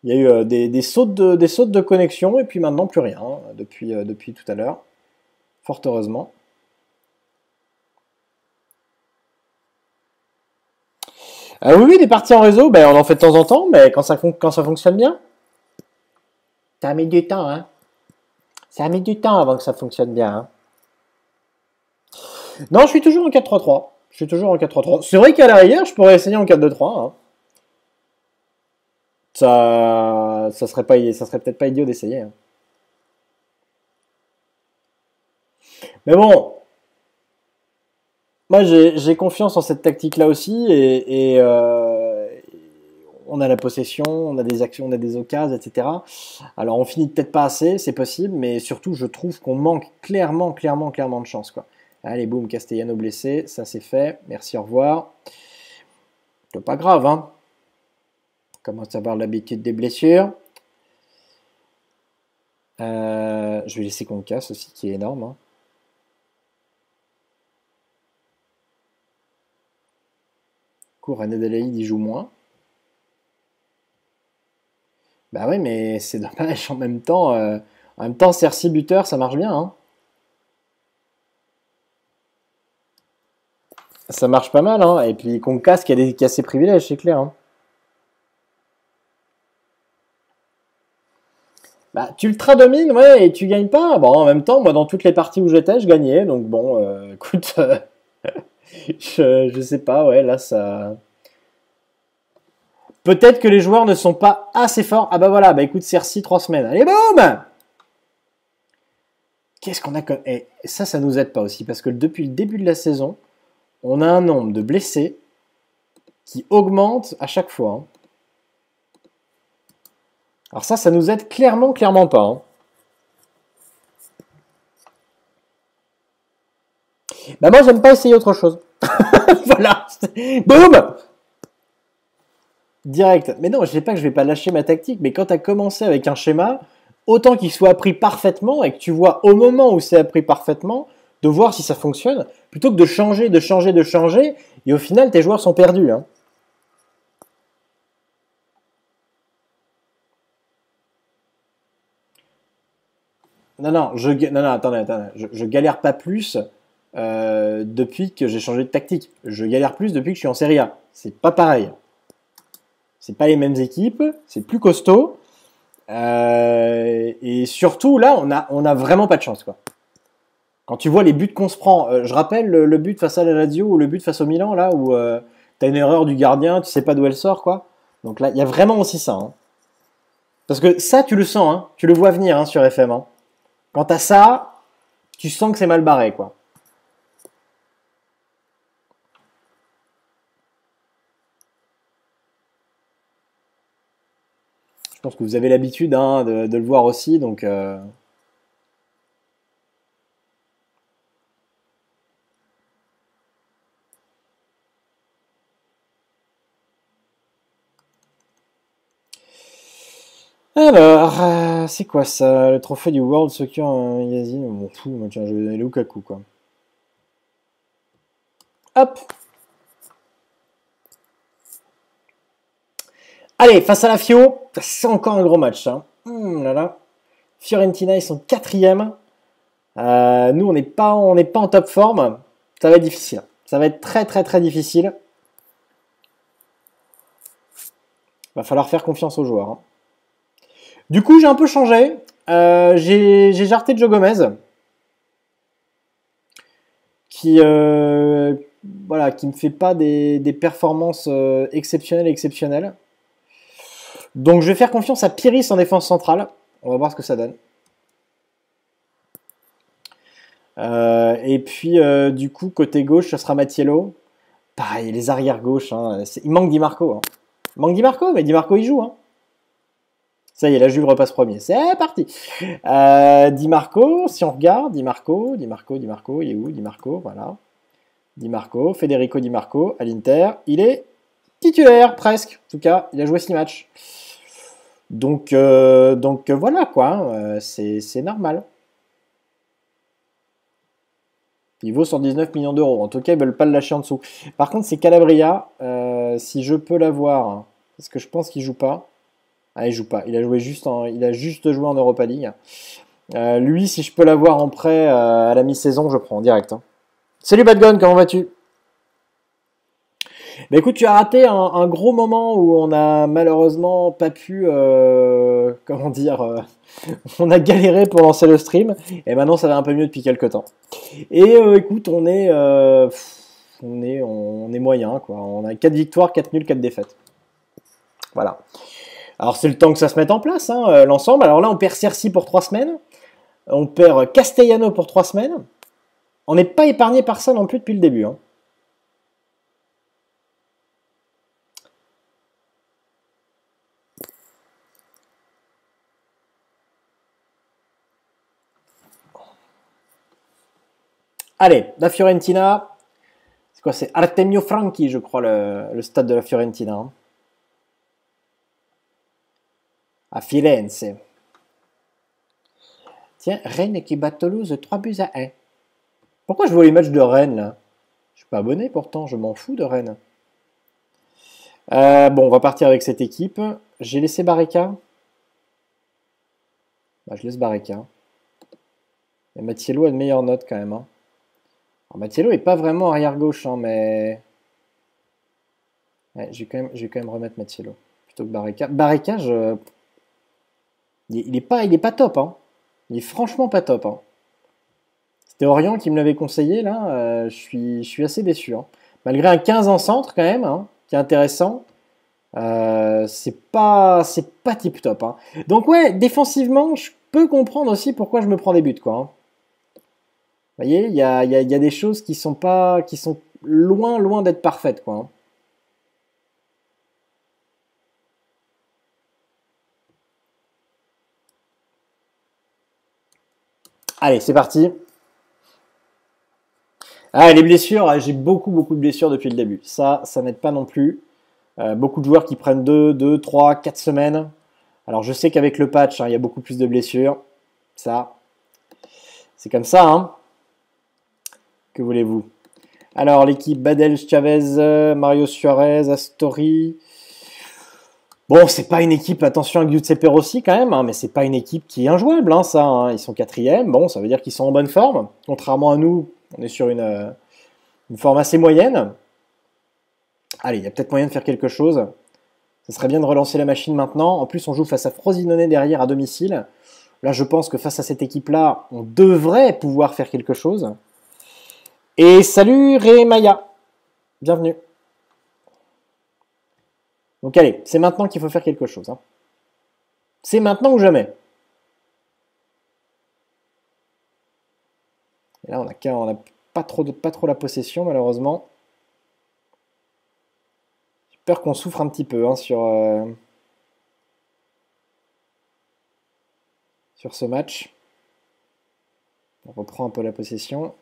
Il y a eu des sautes de connexion, et puis maintenant, plus rien, hein, depuis tout à l'heure. Fort heureusement. Oui, oui, des parties en réseau, ben, on en fait de temps en temps, mais quand ça fonctionne bien. Ça a mis du temps, hein. Ça a mis du temps avant que ça fonctionne bien, hein. Non, je suis toujours en 4-3-3. Je suis toujours en 4-3-3. C'est vrai qu'à l'arrière, je pourrais essayer en 4-2-3. Hein. Ça serait peut-être pas idiot d'essayer. Hein. Mais bon, moi j'ai confiance en cette tactique-là aussi et on a la possession, on a des actions, on a des occasions, etc. Alors on finit peut-être pas assez, c'est possible, mais surtout je trouve qu'on manque clairement de chance, quoi. Allez, boum, Castellano blessé, ça c'est fait. Merci, au revoir. C'est pas grave, hein. On commence à avoir l'habitude des blessures. Je vais laisser qu'on casse aussi, qui est énorme. Hein. René Adelaide, il joue moins. Bah oui, mais c'est dommage. En même temps, Cersei buteur, ça marche bien. Hein. Ça marche pas mal. Hein. Et puis Concas qui a ses privilèges, c'est clair. Hein. Bah, tu ultra domines, ouais, et tu gagnes pas. Bon, en même temps, moi, dans toutes les parties où j'étais, je gagnais. Donc bon, écoute, je sais pas, ouais, là, ça... Peut-être que les joueurs ne sont pas assez forts. Ah bah voilà, bah écoute, Cersei, 3 semaines. Allez, boum! Qu'est-ce qu'on a comme... Et ça nous aide pas aussi, parce que depuis le début de la saison, on a un nombre de blessés qui augmente à chaque fois. Hein. Alors ça nous aide clairement pas. Hein. Bah moi, j'aime pas essayer autre chose. Voilà. Boum. Direct. Mais non, je sais pas que je vais pas lâcher ma tactique, mais quand tu as commencé avec un schéma, autant qu'il soit appris parfaitement et que tu vois au moment où c'est appris parfaitement, de voir si ça fonctionne, plutôt que de changer, de changer, de changer, et au final, tes joueurs sont perdus. Hein. Non, non, non, non, attendez, attendez. Je galère pas plus depuis que j'ai changé de tactique. Je galère plus depuis que je suis en Serie A. C'est pas pareil. C'est pas les mêmes équipes, c'est plus costaud. Et surtout, là, on a vraiment pas de chance, quoi. Quand tu vois les buts qu'on se prend, je rappelle le but face à la Lazio ou le but face au Milan, là, où t'as une erreur du gardien, tu sais pas d'où elle sort, quoi. Donc là, il y a vraiment aussi ça. Hein. Parce que ça, tu le sens, hein, tu le vois venir hein, sur FM. Hein. Quand t'as ça, tu sens que c'est mal barré, quoi. Je pense que vous avez l'habitude hein, de le voir aussi, donc... Alors, c'est quoi ça? Le trophée du World Soccer Yazid? On m'en fout, moi, tiens, je vais donner Lukaku, quoi. Hop! Allez, face à la Fio, c'est encore un gros match. Hein. Là là. Fiorentina, ils sont quatrième. Nous, on n'est pas en top forme. Ça va être difficile. Ça va être très très très difficile. Va falloir faire confiance aux joueurs. Hein. Du coup, j'ai un peu changé. J'ai jarté Joe Gomez. Qui voilà, qui me fait pas des performances exceptionnelles. Donc je vais faire confiance à Piris en défense centrale. On va voir ce que ça donne. Et puis du coup côté gauche, ce sera Mattiello. Pareil, les arrières gauche. Hein, il manque Di Marco. Hein. Il manque Di Marco, mais Di Marco il joue. Hein. Ça y est, la Juve repasse premier. C'est parti. Di Marco, si on regarde, Di Marco, il est où Di Marco, voilà. Di Marco, Federico Di Marco à l'Inter, il est titulaire presque. En tout cas, il a joué 6 matchs. Donc voilà quoi, c'est normal. Il vaut 119 millions d'euros. En tout cas, ils veulent pas le lâcher en dessous. Par contre, c'est Calabria. Si je peux l'avoir, hein, parce que je pense qu'il joue pas. Ah, il joue pas. Il a juste joué en Europa League. Lui, si je peux l'avoir en prêt à la mi-saison, je prends en direct. Hein. Salut Badgon, comment vas-tu? Bah écoute, tu as raté un gros moment où on a malheureusement pas pu, comment dire, on a galéré pour lancer le stream, et maintenant ça va un peu mieux depuis quelques temps. Et écoute, on est moyen, quoi. On a 4 victoires, 4 nuls, 4 défaites. Voilà. Alors c'est le temps que ça se mette en place, hein, l'ensemble. Alors là, on perd Cerci pour 3 semaines, on perd Castellano pour 3 semaines. On n'est pas épargné par ça non plus depuis le début. Hein. Allez, la Fiorentina. C'est quoi? C'est Artemio Franchi, je crois, le stade de la Fiorentina. Hein. À Firenze. Tiens, Rennes qui bat Toulouse 3 buts à 1. Pourquoi je vois les matchs de Rennes là? Je suis pas abonné pourtant, je m'en fous de Rennes. Bon, on va partir avec cette équipe. J'ai laissé Barreca. Bah, je laisse Barreca. Et Mattiello a de meilleures notes quand même. Hein. Alors, Mattiello est pas vraiment arrière gauche, hein, mais ouais, je vais quand même remettre Mattiello plutôt que Barreca. Barreca, il est pas top. Hein. Il est franchement pas top. Hein. C'était Orient qui me l'avait conseillé là. Je suis assez déçu. Hein. Malgré un 15 en centre quand même, hein, qui est intéressant. C'est pas tip top. Hein. Donc ouais, défensivement, je peux comprendre aussi pourquoi je me prends des buts quoi. Hein. Vous voyez, il y a des choses qui sont loin d'être parfaites quoi. Hein. Allez, c'est parti. Ah, les blessures, j'ai beaucoup de blessures depuis le début. Ça n'aide pas non plus. Beaucoup de joueurs qui prennent 2, 3, 4 semaines. Alors je sais qu'avec le patch, hein, il y a beaucoup plus de blessures. Ça, c'est comme ça, hein. Que voulez-vous? Alors l'équipe Badel, Chavez, Mario Suarez, Astori. Bon, c'est pas une équipe, attention à Giuseppe Rossi quand même, hein, mais c'est pas une équipe qui est injouable, hein, ça. Hein. Ils sont quatrième, bon, ça veut dire qu'ils sont en bonne forme. Contrairement à nous, on est sur une forme assez moyenne. Allez, il y a peut-être moyen de faire quelque chose. Ce serait bien de relancer la machine maintenant. En plus, on joue face à Frosinone derrière à domicile. Là, je pense que face à cette équipe-là, on devrait pouvoir faire quelque chose. Et salut Rémaya, bienvenue. Donc allez, c'est maintenant qu'il faut faire quelque chose. Hein. C'est maintenant ou jamais. Et là, on n'a pas trop la possession, malheureusement. J'ai peur qu'on souffre un petit peu hein, sur ce match. On reprend un peu la possession.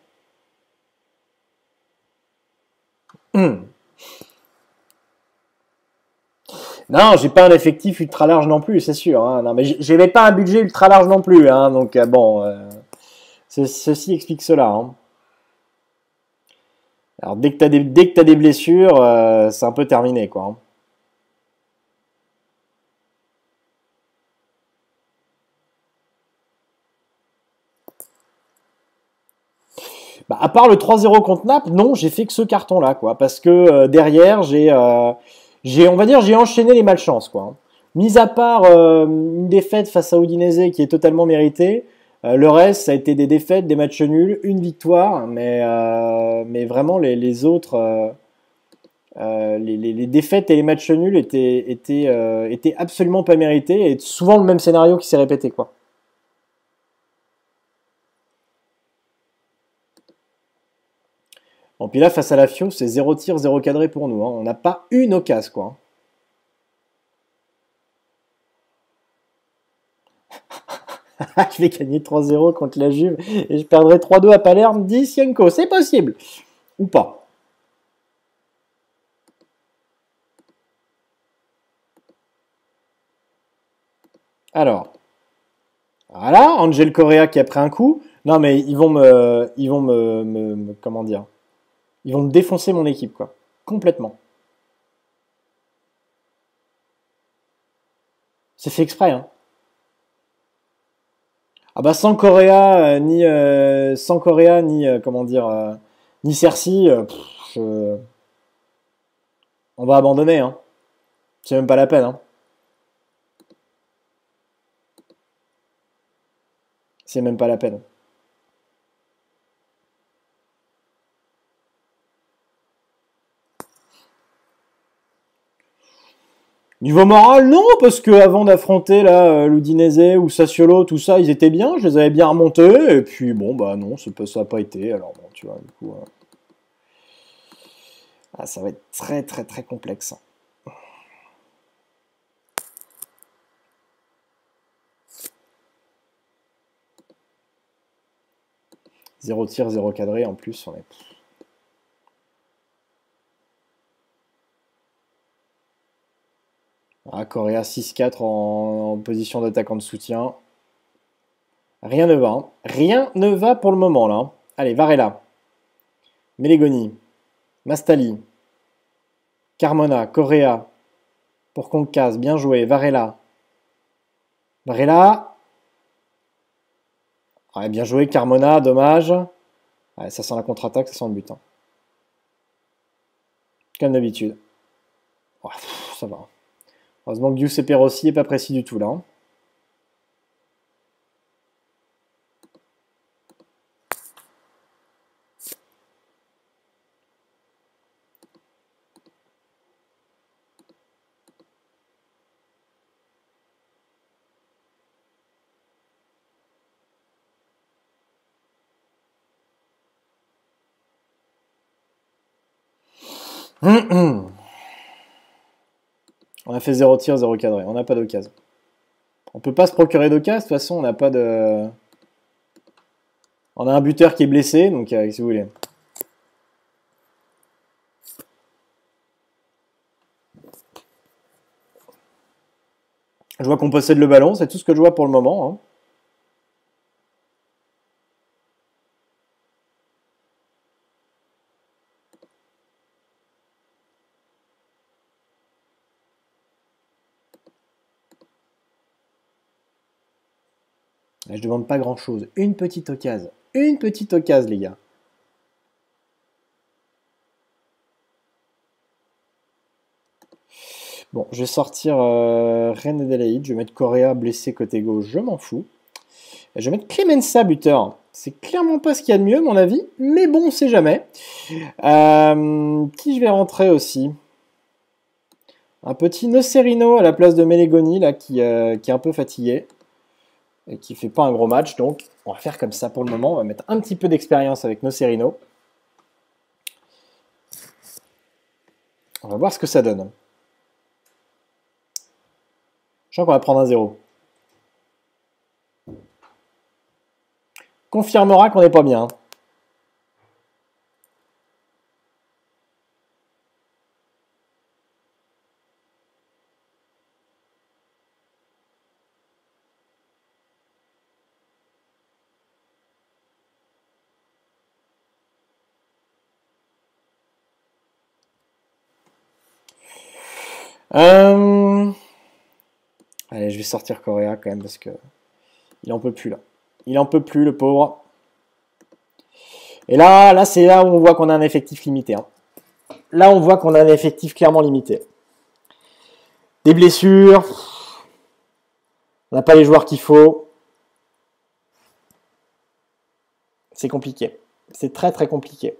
Non, j'ai pas un effectif ultra large non plus, c'est sûr. Hein. Non, mais j'avais pas un budget ultra large non plus. Hein, donc bon, ceci explique cela. Hein. Alors dès que t'as des blessures, c'est un peu terminé, quoi. Hein. Bah, à part le 3-0 contre Naples, non, j'ai fait que ce carton-là, quoi. Parce que derrière, on va dire, j'ai enchaîné les malchances, quoi. Hein. Mis à part une défaite face à Udinese qui est totalement méritée, le reste, ça a été des défaites, des matchs nuls, une victoire, mais vraiment les autres, les défaites et les matchs nuls étaient absolument pas mérités et souvent le même scénario qui s'est répété, quoi. Bon, puis là, face à la Fio, c'est 0 tir, 0 cadré pour nous. Hein. On n'a pas une occasion, quoi. Je vais gagner 3-0 contre la Juve et je perdrai 3-2 à Palerme, dit Sienko. C'est possible. Ou pas. Alors. Voilà, Angel Correa qui a pris un coup. Non, mais comment dire? Ils vont me défoncer mon équipe, quoi. Complètement. C'est fait exprès, hein. Ah bah sans Correa, comment dire, ni Cersei, on va abandonner, hein. C'est même pas la peine, hein. C'est même pas la peine. Niveau moral, non, parce que avant d'affronter là l'Udinese ou Sassuolo, tout ça, ils étaient bien, je les avais bien remontés, et puis bon, bah non, ça n'a pas été, alors bon, tu vois, du coup, ça va être très très très complexe. Hein. Zéro tir, zéro cadré, en plus, on est... Ah, Correa 6-4 en position d'attaquant de soutien. Rien ne va. Hein. Rien ne va pour le moment là. Allez, Varela. Melegoni. Mastali. Carmona. Correa. Pour Concas. Bien joué. Varela. Varela. Ouais, bien joué. Carmona. Dommage. Ouais, ça sent la contre-attaque, ça sent le but. Hein. Comme d'habitude. Ouais, ça va. Heureusement que Giuseppe Rossi est pas précis du tout là. Hein. On a fait 0 tir, 0 cadré. On n'a pas d'occasion. On peut pas se procurer d'occasion. De toute façon, on n'a pas de... On a un buteur qui est blessé, donc si vous voulez. Je vois qu'on possède le ballon, c'est tout ce que je vois pour le moment. Hein. Je demande pas grand chose. Une petite occasion. Une petite occasion, les gars. Bon, je vais sortir Reine Adélaïde. Je vais mettre Correa blessé côté gauche. Je m'en fous. Et je vais mettre Clemenza buteur. C'est clairement pas ce qu'il y a de mieux, à mon avis. Mais bon, on sait jamais. Qui je vais rentrer aussi? Un petit Nocerino à la place de Melegoni, là, qui est un peu fatigué. Et qui fait pas un gros match. Donc, on va faire comme ça pour le moment. On va mettre un petit peu d'expérience avec Nocerino. On va voir ce que ça donne. Je sens qu'on va prendre un 0. Confirmera qu'on n'est pas bien. Allez, je vais sortir Correa quand même parce que il en peut plus là. Il en peut plus, le pauvre. Et là c'est là où on voit qu'on a un effectif limité. Hein. Là, on voit qu'on a un effectif clairement limité. Des blessures. On n'a pas les joueurs qu'il faut. C'est compliqué. C'est très très compliqué.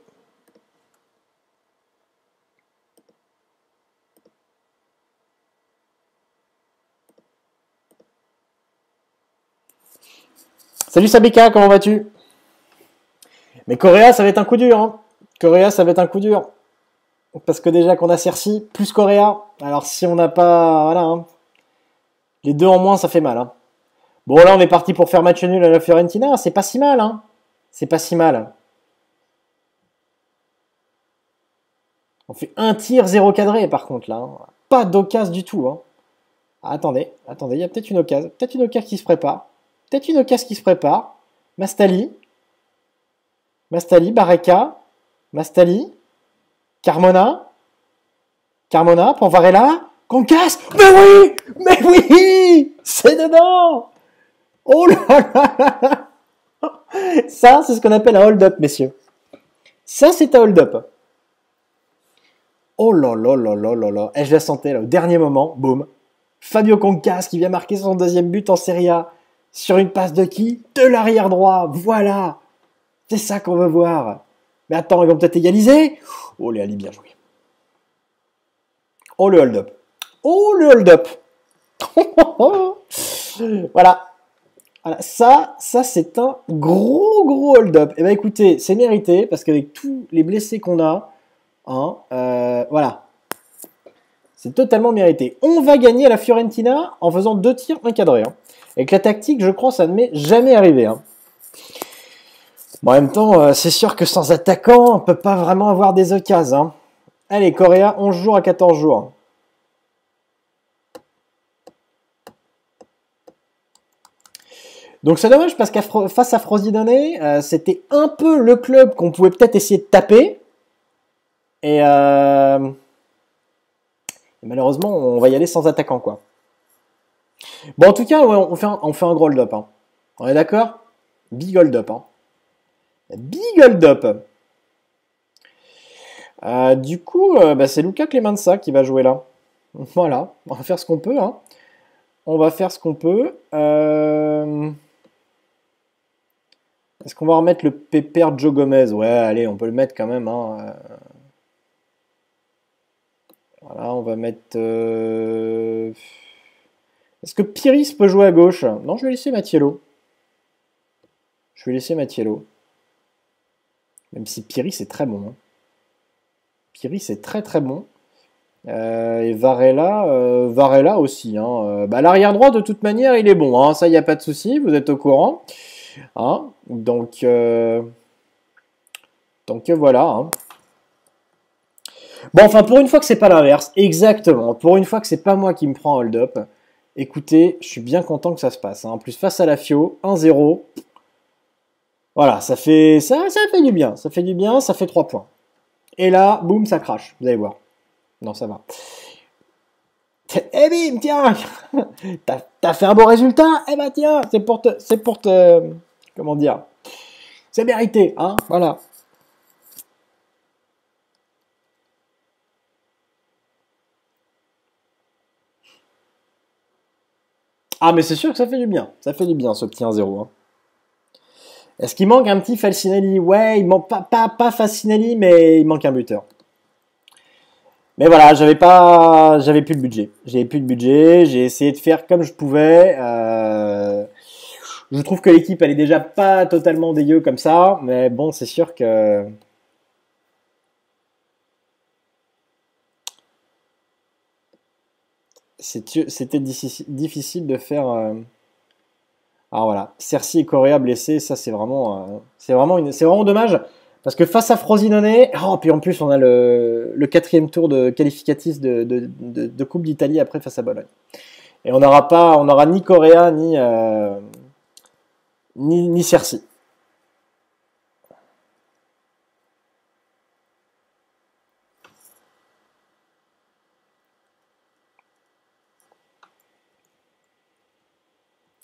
Salut Sabika, comment vas-tu? Mais Correa, ça va être un coup dur. Hein. Correa, ça va être un coup dur. Parce que déjà qu'on a Cersei, plus Correa. Alors si on n'a pas... Voilà. Hein. Les deux en moins, ça fait mal. Hein. Bon, là, on est parti pour faire match nul à la Fiorentina. C'est pas si mal. Hein. C'est pas si mal. On fait un tir, 0 cadré, par contre, là. Hein. Pas d'occasion du tout. Hein. Ah, attendez, il y a peut-être une occasion. Peut-être une occasion qui se prépare. Peut-être une occasion qui se prépare. Mastali, Barreca. Mastali. Carmona pour Varela. Qu'on casse. Mais oui, c'est dedans. Oh là là. Ça, c'est ce qu'on appelle un hold-up, messieurs. Ça, c'est un hold-up. Oh là là là là là là. Et je la sentais là, au dernier moment, boum. Fabio Concas qui vient marquer son deuxième but en Serie A. Sur une passe de qui? De l'arrière droit. Voilà. C'est ça qu'on veut voir. Mais attends, ils vont peut-être égaliser. Oh, les Ali, bien joué. Oh, le hold-up. Oh, le hold-up. Voilà. Voilà. Ça c'est un gros hold-up. Et bien, écoutez, c'est mérité parce qu'avec tous les blessés qu'on a, hein, voilà. C'est totalement mérité. On va gagner à la Fiorentina en faisant 2 tirs encadrés. Hein. Avec la tactique, je crois, ça ne m'est jamais arrivé. Hein. Bon, en même temps, c'est sûr que sans attaquant, on ne peut pas vraiment avoir des occasions. Hein. Allez, Correa, 11 jours à 14 jours. Donc c'est dommage parce qu'à face à Frosinone, c'était un peu le club qu'on pouvait peut-être essayer de taper. Et malheureusement, on va y aller sans attaquant, quoi. Bon, en tout cas, ouais, on fait un gros hold-up. Hein. On est d'accord? Big hold-up. Hein. Big hold-up. Du coup, bah, c'est Luca Clemenza qui va jouer là. Voilà, on va faire ce qu'on peut. Hein. On va faire ce qu'on peut. Est-ce qu'on va remettre le pépère Joe Gomez? Ouais, allez, on peut le mettre quand même. Hein. Voilà, on va mettre... Est-ce que Piris peut jouer à gauche? Non, je vais laisser Mattiello. Je vais laisser Mattiello. Même si Piris est très bon. Hein. Piris est très très bon. Et Varela aussi. Hein. Bah, l'arrière droit, de toute manière, il est bon. Hein. Ça, il n'y a pas de souci, vous êtes au courant. Hein. Donc voilà. Hein. Bon, enfin, pour une fois que c'est pas l'inverse, exactement. Pour une fois que c'est pas moi qui me prends hold-up, Écoutez, je suis bien content que ça se passe. Hein. En plus, face à la Fio, 1-0. Voilà, ça fait du bien. Ça fait du bien, ça fait 3 points. Et là, boum, ça crache. Vous allez voir. Non, ça va. Eh bim, tiens, t'as fait un bon résultat. Eh ben tiens, c'est pour te, comment dire, c'est mérité, hein. Voilà. Ah, mais c'est sûr que ça fait du bien. Ça fait du bien, ce petit 1-0. Hein. Est-ce qu'il manque un petit Falcinelli? Ouais, il manque pas Falcinelli, mais il manque un buteur. Mais voilà, j'avais plus de budget. J'avais plus de budget. J'ai essayé de faire comme je pouvais. Je trouve que l'équipe, elle est déjà pas totalement dégueu comme ça. Mais bon, c'est sûr que c'était difficile de faire. Alors voilà, Cersei et Correa blessés, ça c'est vraiment dommage parce que face à Frosinone, oh, puis en plus on a le quatrième tour de qualificatif de Coupe d'Italie après face à Bologne. Et on aura ni Correa ni Cersei.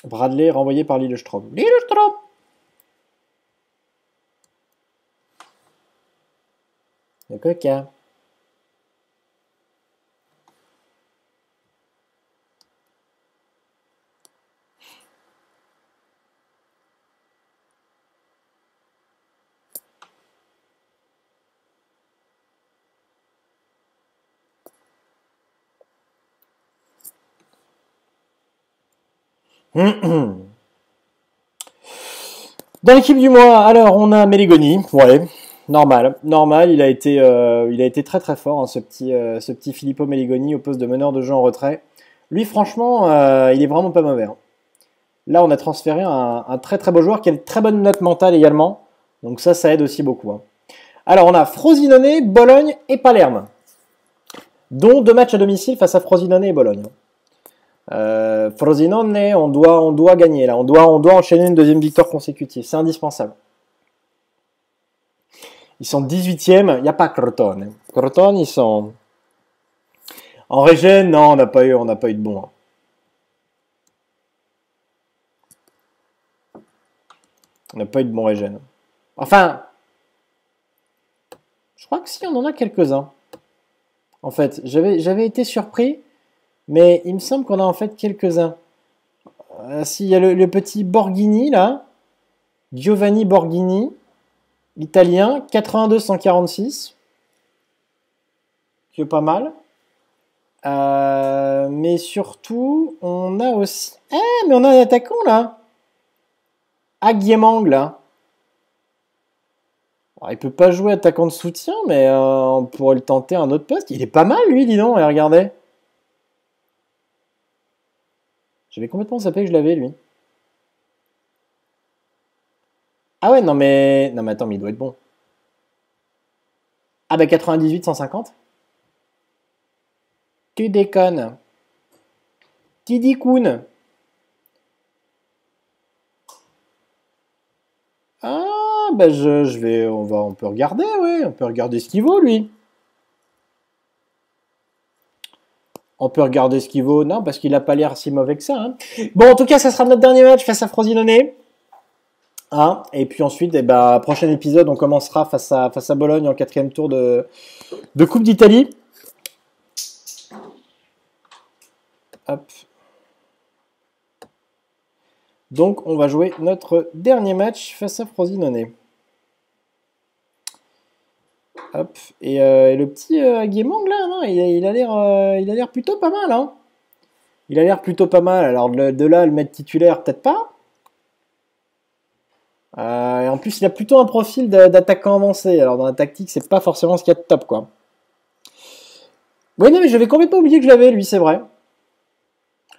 Bradley renvoyé par Lillestrøm. Lillestrøm. Le coca. Dans l'équipe du mois, alors on a Meligoni, ouais, normal, il a été très très fort, hein, ce petit Filippo Meligoni au poste de meneur de jeu en retrait. Lui, franchement, il est vraiment pas mauvais. Hein. Là, on a transféré un très très beau joueur qui a une très bonne note mentale également, donc ça aide aussi beaucoup. Hein. Alors, on a Frosinone, Bologne et Palerme, dont 2 matchs à domicile face à Frosinone et Bologne. Frosinone, on doit gagner là, on doit enchaîner une deuxième victoire consécutive, c'est indispensable. Ils sont 18e, il n'y a pas Crotone. Crotone, ils sont en Régène, non, on n'a pas eu de bon. Hein. On n'a pas eu de bon Régène. Enfin, je crois que si, on en a quelques-uns. En fait, j'avais été surpris, mais il me semble qu'on a en fait quelques-uns. S'il y a le petit Borghini là, Giovanni Borghini, italien, 82-146, qui est pas mal. Mais surtout, on a aussi... mais on a un attaquant là. Aguiemang là. Alors, il peut pas jouer attaquant de soutien, mais on pourrait le tenter à un autre poste. Il est pas mal lui, dis donc, et regardez. J'avais complètement zappé que je l'avais lui. Ah ouais, non mais attends, mais il doit être bon. Ah bah 98-150. Tu déconnes. Tidi Kun. Ah bah on peut regarder, ouais, on peut regarder ce qu'il vaut lui. On peut regarder ce qu'il vaut, non, parce qu'il n'a pas l'air si mauvais que ça. Hein. Bon, en tout cas, ça sera notre dernier match face à Frosinone. Hein, et puis ensuite, prochain épisode, on commencera face à Bologne en 4e tour de Coupe d'Italie. Hop. Donc, on va jouer notre dernier match face à Frosinone. Hop. Et le petit Guémang, là, non, il a l'air plutôt pas mal. Hein. Il a l'air plutôt pas mal. Alors, de là, le mettre titulaire, peut-être pas. Et en plus, il a plutôt un profil d'attaquant avancé. Alors, dans la tactique, c'est pas forcément ce qu'il y a de top, quoi. Oui, non, mais j'avais complètement oublié que je l'avais, lui, c'est vrai.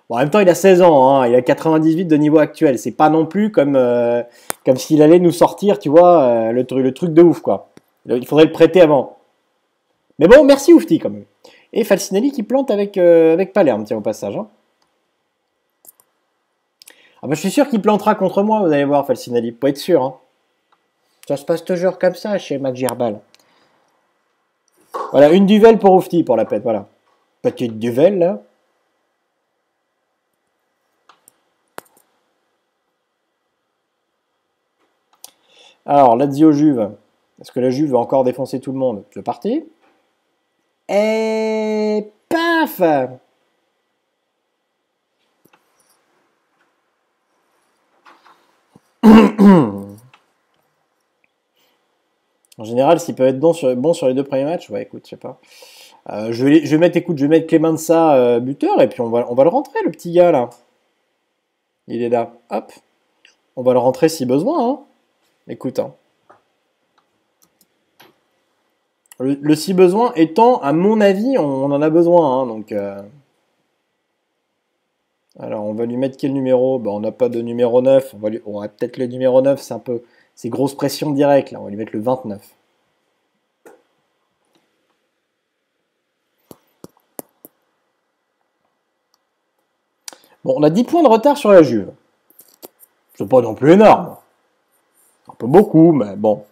Bon, en même temps, il a 16 ans, hein, il a 98 de niveau actuel. C'est pas non plus comme s'il allait nous sortir, tu vois, le truc de ouf, quoi. Il faudrait le prêter avant. Mais bon, merci Oufti, quand même. Et Falcinelli qui plante avec Palerme, tiens, au passage. Hein. Ah bah, je suis sûr qu'il plantera contre moi, vous allez voir, Falcinelli. Faut être sûr. Hein. Ça se passe toujours comme ça chez Mac Girbal. Voilà, une duvel pour Oufti pour la pète, voilà. Petite duvel, là. Alors, Lazio Juve. Est-ce que la Juve va encore défoncer tout le monde? C'est parti. Et paf! En général, s'ils peuvent être bons sur les deux premiers matchs, ouais, écoute, je sais pas. Je vais mettre Clemenza buteur et puis on va le rentrer, le petit gars là. Il est là. Hop. On va le rentrer si besoin. Hein. Écoute. Hein. Le si besoin étant, à mon avis, on en a besoin. Hein, donc, alors, on va lui mettre quel numéro? On n'a pas de numéro 9. On va peut-être le numéro 9, c'est un peu. C'est grosse pression directe là. On va lui mettre le 29. Bon, on a 10 points de retard sur la Juve. C'est pas non plus énorme. Un peu beaucoup, mais bon.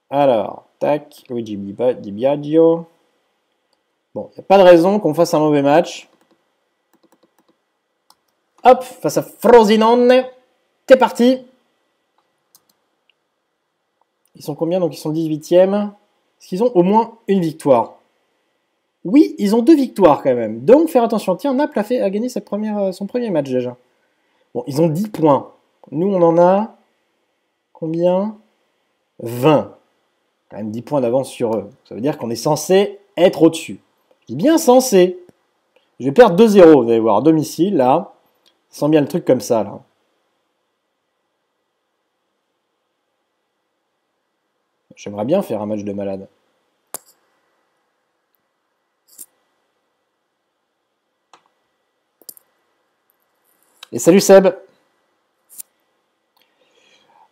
Alors, tac, Luigi Di Biagio. Bon, il n'y a pas de raison qu'on fasse un mauvais match. Hop, face à Frosinone. C'est parti. Ils sont combien? Donc ils sont 18e. Est-ce qu'ils ont au moins une victoire? Oui, ils ont 2 victoires quand même. Donc faire attention. Tiens, Naples a gagné son premier match déjà. Bon, ils ont 10 points. Nous, on en a combien? 20. Quand même 10 points d'avance sur eux. Ça veut dire qu'on est censé être au-dessus. Je dis bien censé. Je vais perdre 2-0, vous allez voir, à domicile, là. Je sens bien le truc comme ça, là. J'aimerais bien faire un match de malade. Et salut Seb.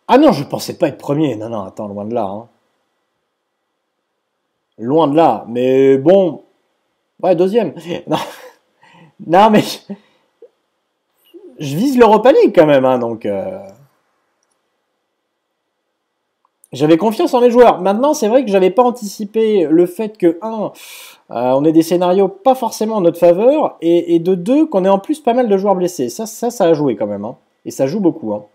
Ah non, je pensais pas être premier. Non, non, attends, loin de là. Hein. Loin de là. Mais bon. Ouais, deuxième. Non, non mais je vise l'Europa League quand même. Hein, donc, j'avais confiance en les joueurs. Maintenant, c'est vrai que j'avais pas anticipé le fait que, on ait des scénarios pas forcément en notre faveur, et de deux, qu'on ait en plus pas mal de joueurs blessés. Ça a joué quand même. Hein. Et ça joue beaucoup. Hein.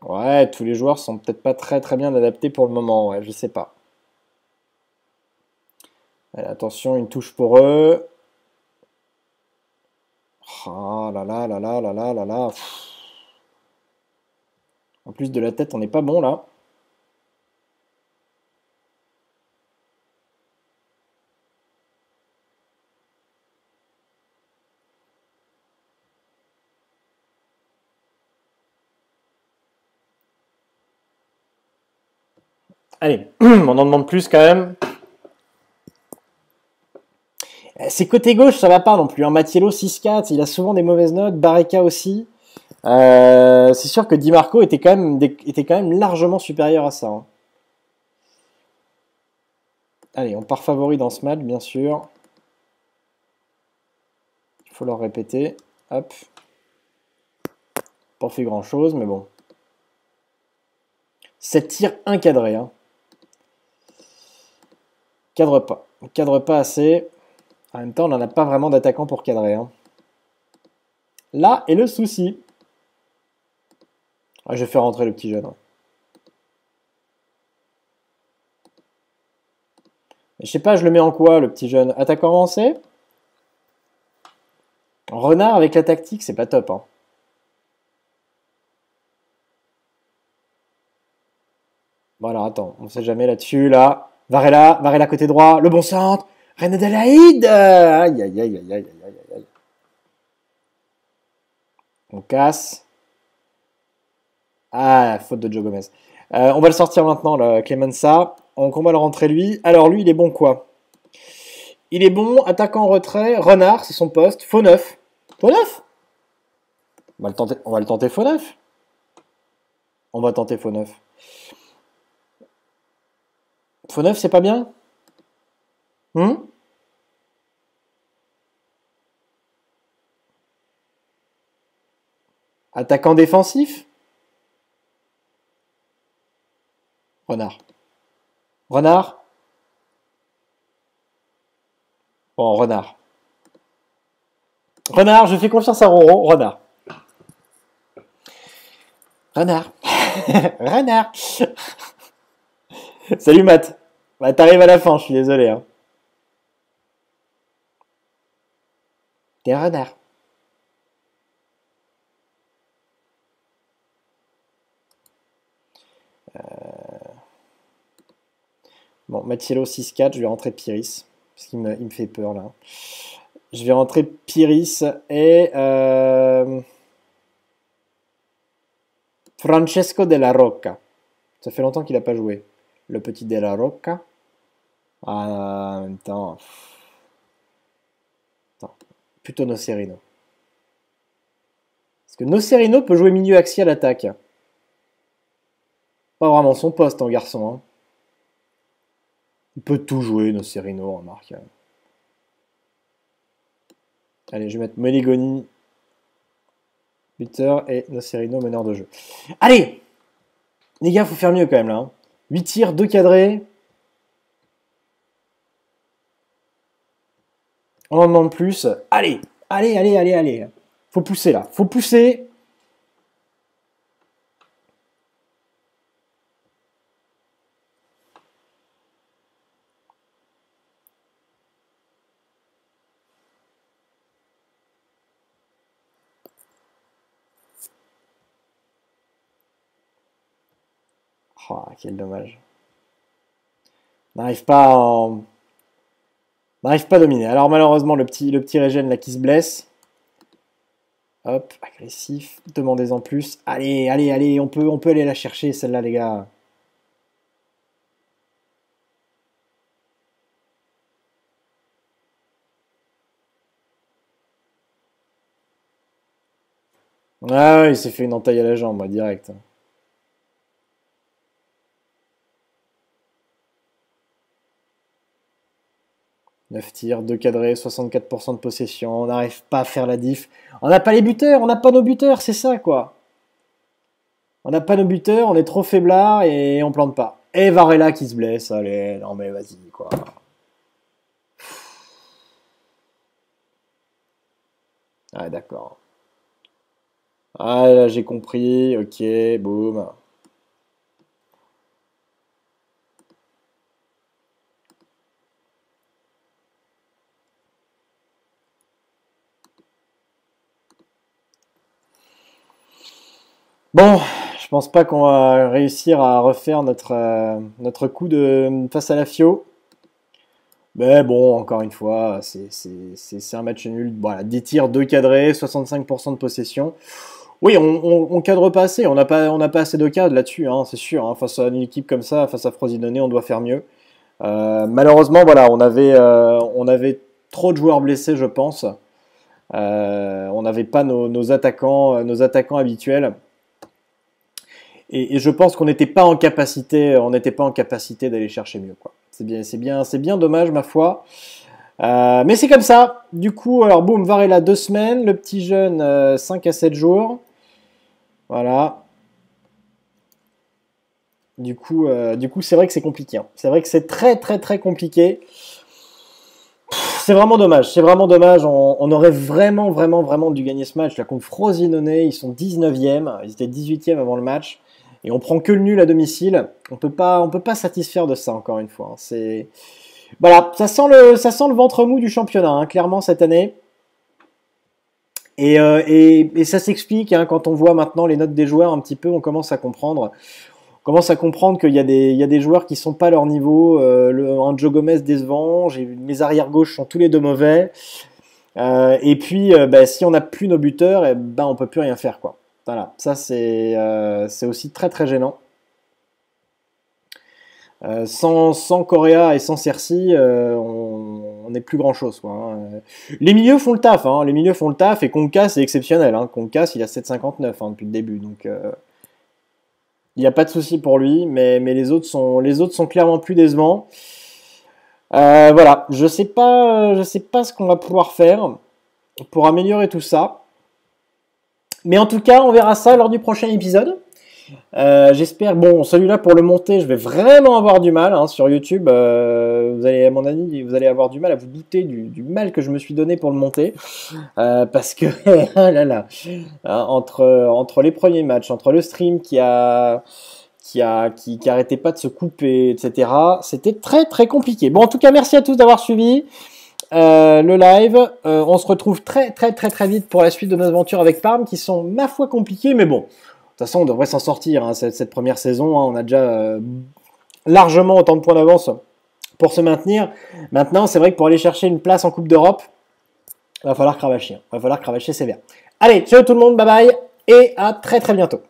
Ouais, tous les joueurs sont peut-être pas très très bien adaptés pour le moment, ouais, je sais pas. Allez, attention, une touche pour eux. Ah là là là là là là là là. En plus de la tête, on n'est pas bon là. Allez, on en demande plus quand même. C'est côté gauche, ça va pas non plus. Hein. Mattiello 6-4, il a souvent des mauvaises notes. Barreca aussi. C'est sûr que Di Marco était quand même largement supérieur à ça. Hein. Allez, on part favori dans ce match, bien sûr. Il faut leur répéter. Hop. Pas fait grand chose, mais bon. 7 tirs encadrés. Hein. Cadre pas. On cadre pas assez. En même temps, on n'en a pas vraiment d'attaquant pour cadrer. Hein. Là est le souci. Ah, je vais faire rentrer le petit jeune. Hein. Je sais pas, je le mets en quoi, le petit jeune? Attaquant avancé? Renard avec la tactique, c'est pas top. Hein. Bon alors attends, on sait jamais là-dessus, là. Varela côté droit, le bon centre. René Delaïde. Aïe aïe aïe aïe aïe aïe aïe. On casse. Ah, faute de Joe Gomez. On va le sortir maintenant, le Clemenza. On va le rentrer lui. Alors lui, il est bon quoi? Il est bon, attaquant en retrait. Renard, c'est son poste. Faux neuf. Faux neuf? On va le tenter faux neuf. On va tenter faux neuf. Faux neuf, c'est pas bien? Attaquant défensif? Renard. Renard? Bon, renard. Renard, je fais confiance à Roro. Renard. Renard. Renard. Salut Matt. Bah, t'arrives à la fin, je suis désolé. Hein. T'es un renard. Bon, Mathielo 6-4, je vais rentrer Piris. Parce il me fait peur là. Je vais rentrer Piris et Francesco Della Rocca. Ça fait longtemps qu'il n'a pas joué. Le petit Della Rocca. Ah, en même temps. Attends. Plutôt Nocerino. Parce que Nocerino peut jouer milieu axial attaque. Pas vraiment son poste en garçon. Hein. Il peut tout jouer, Nocerino, remarque. Allez, je vais mettre Meligoni, buteur, et Nocerino, meneur de jeu. Allez! Les gars, faut faire mieux quand même là. Hein. 8 tirs, 2 cadrés. On en demande plus. Allez! Allez, allez, allez, allez. Faut pousser là. Faut pousser. Oh, quel dommage. N'arrive pas à n'arrive pas à dominer. Alors malheureusement, le petit Régène là qui se blesse. Hop, agressif. Demandez en plus. Allez, allez, allez, on peut aller la chercher celle-là, les gars. Ah ouais, il s'est fait une entaille à la jambe, moi, direct. 9 tirs, 2 cadrés, 64% de possession. On n'arrive pas à faire la diff. On n'a pas les buteurs, on n'a pas nos buteurs, c'est ça, quoi. On n'a pas nos buteurs, on est trop faiblard et on plante pas. Et Varela qui se blesse, allez, non mais vas-y, quoi. Ah, d'accord. Ah, là, j'ai compris, ok, boum. Bon, je pense pas qu'on va réussir à refaire notre coup de face à la Fio. Mais bon, encore une fois, c'est un match nul. Voilà, 10 tirs, 2 cadrés, 65% de possession. Oui, on cadre pas assez. On n'a pas assez de cadres là-dessus, hein, c'est sûr. Hein. Face à une équipe comme ça, face à Frosinone, on doit faire mieux. Malheureusement, voilà, on avait trop de joueurs blessés, je pense. On n'avait pas nos attaquants habituels. Et je pense qu'on n'était pas en capacité, d'aller chercher mieux, quoi. C'est bien dommage, ma foi. Mais c'est comme ça. Du coup, alors boum, Varela 2 semaines, le petit jeune 5 à 7 jours. Voilà. Du coup, c'est vrai que c'est compliqué. Hein. C'est vrai que c'est très très très compliqué. C'est vraiment dommage. C'est vraiment dommage. On aurait vraiment vraiment vraiment dû gagner ce match. Là contre Frosinone, ils sont 19e. Ils étaient 18e avant le match. Et on prend que le nul à domicile. On peut pas satisfaire de ça encore une fois. Hein. C'est voilà, ça sent le ventre mou du championnat, hein, clairement cette année. Et ça s'explique hein, quand on voit maintenant les notes des joueurs un petit peu, on commence à comprendre. On commence à comprendre qu'il y a des joueurs qui sont pas à leur niveau. Un Joe Gomez décevant, mes arrières gauche sont tous les deux mauvais. Et puis, si on n'a plus nos buteurs, on peut plus rien faire, quoi. Voilà, ça c'est aussi très très gênant. Sans Correa et sans Cersei, on n'est plus grand chose. Quoi, hein. Les milieux font le taf, hein, les milieux font le taf et Concas c'est exceptionnel. Hein. Concas il a 7,59 hein, depuis le début. Donc, Il n'y a pas de souci pour lui, mais les autres sont clairement plus décevants. Voilà, je sais pas ce qu'on va pouvoir faire pour améliorer tout ça. Mais en tout cas, on verra ça lors du prochain épisode. J'espère, bon, celui-là pour le monter, je vais vraiment avoir du mal hein, sur YouTube. Vous allez, à mon avis, vous allez avoir du mal à vous douter du mal que je me suis donné pour le monter, parce que ah là là, hein, entre les premiers matchs, entre le stream qui arrêtait pas de se couper, etc. C'était très très compliqué. Bon, en tout cas, merci à tous d'avoir suivi le live. On se retrouve très vite pour la suite de nos aventures avec Parme, qui sont ma foi compliquées, mais bon. De toute façon, on devrait s'en sortir hein, cette première saison. Hein, on a déjà largement autant de points d'avance pour se maintenir. Maintenant, c'est vrai que pour aller chercher une place en Coupe d'Europe, il va falloir cravacher. Il va falloir cravacher sévère. Allez, ciao tout le monde, bye bye, et à très bientôt.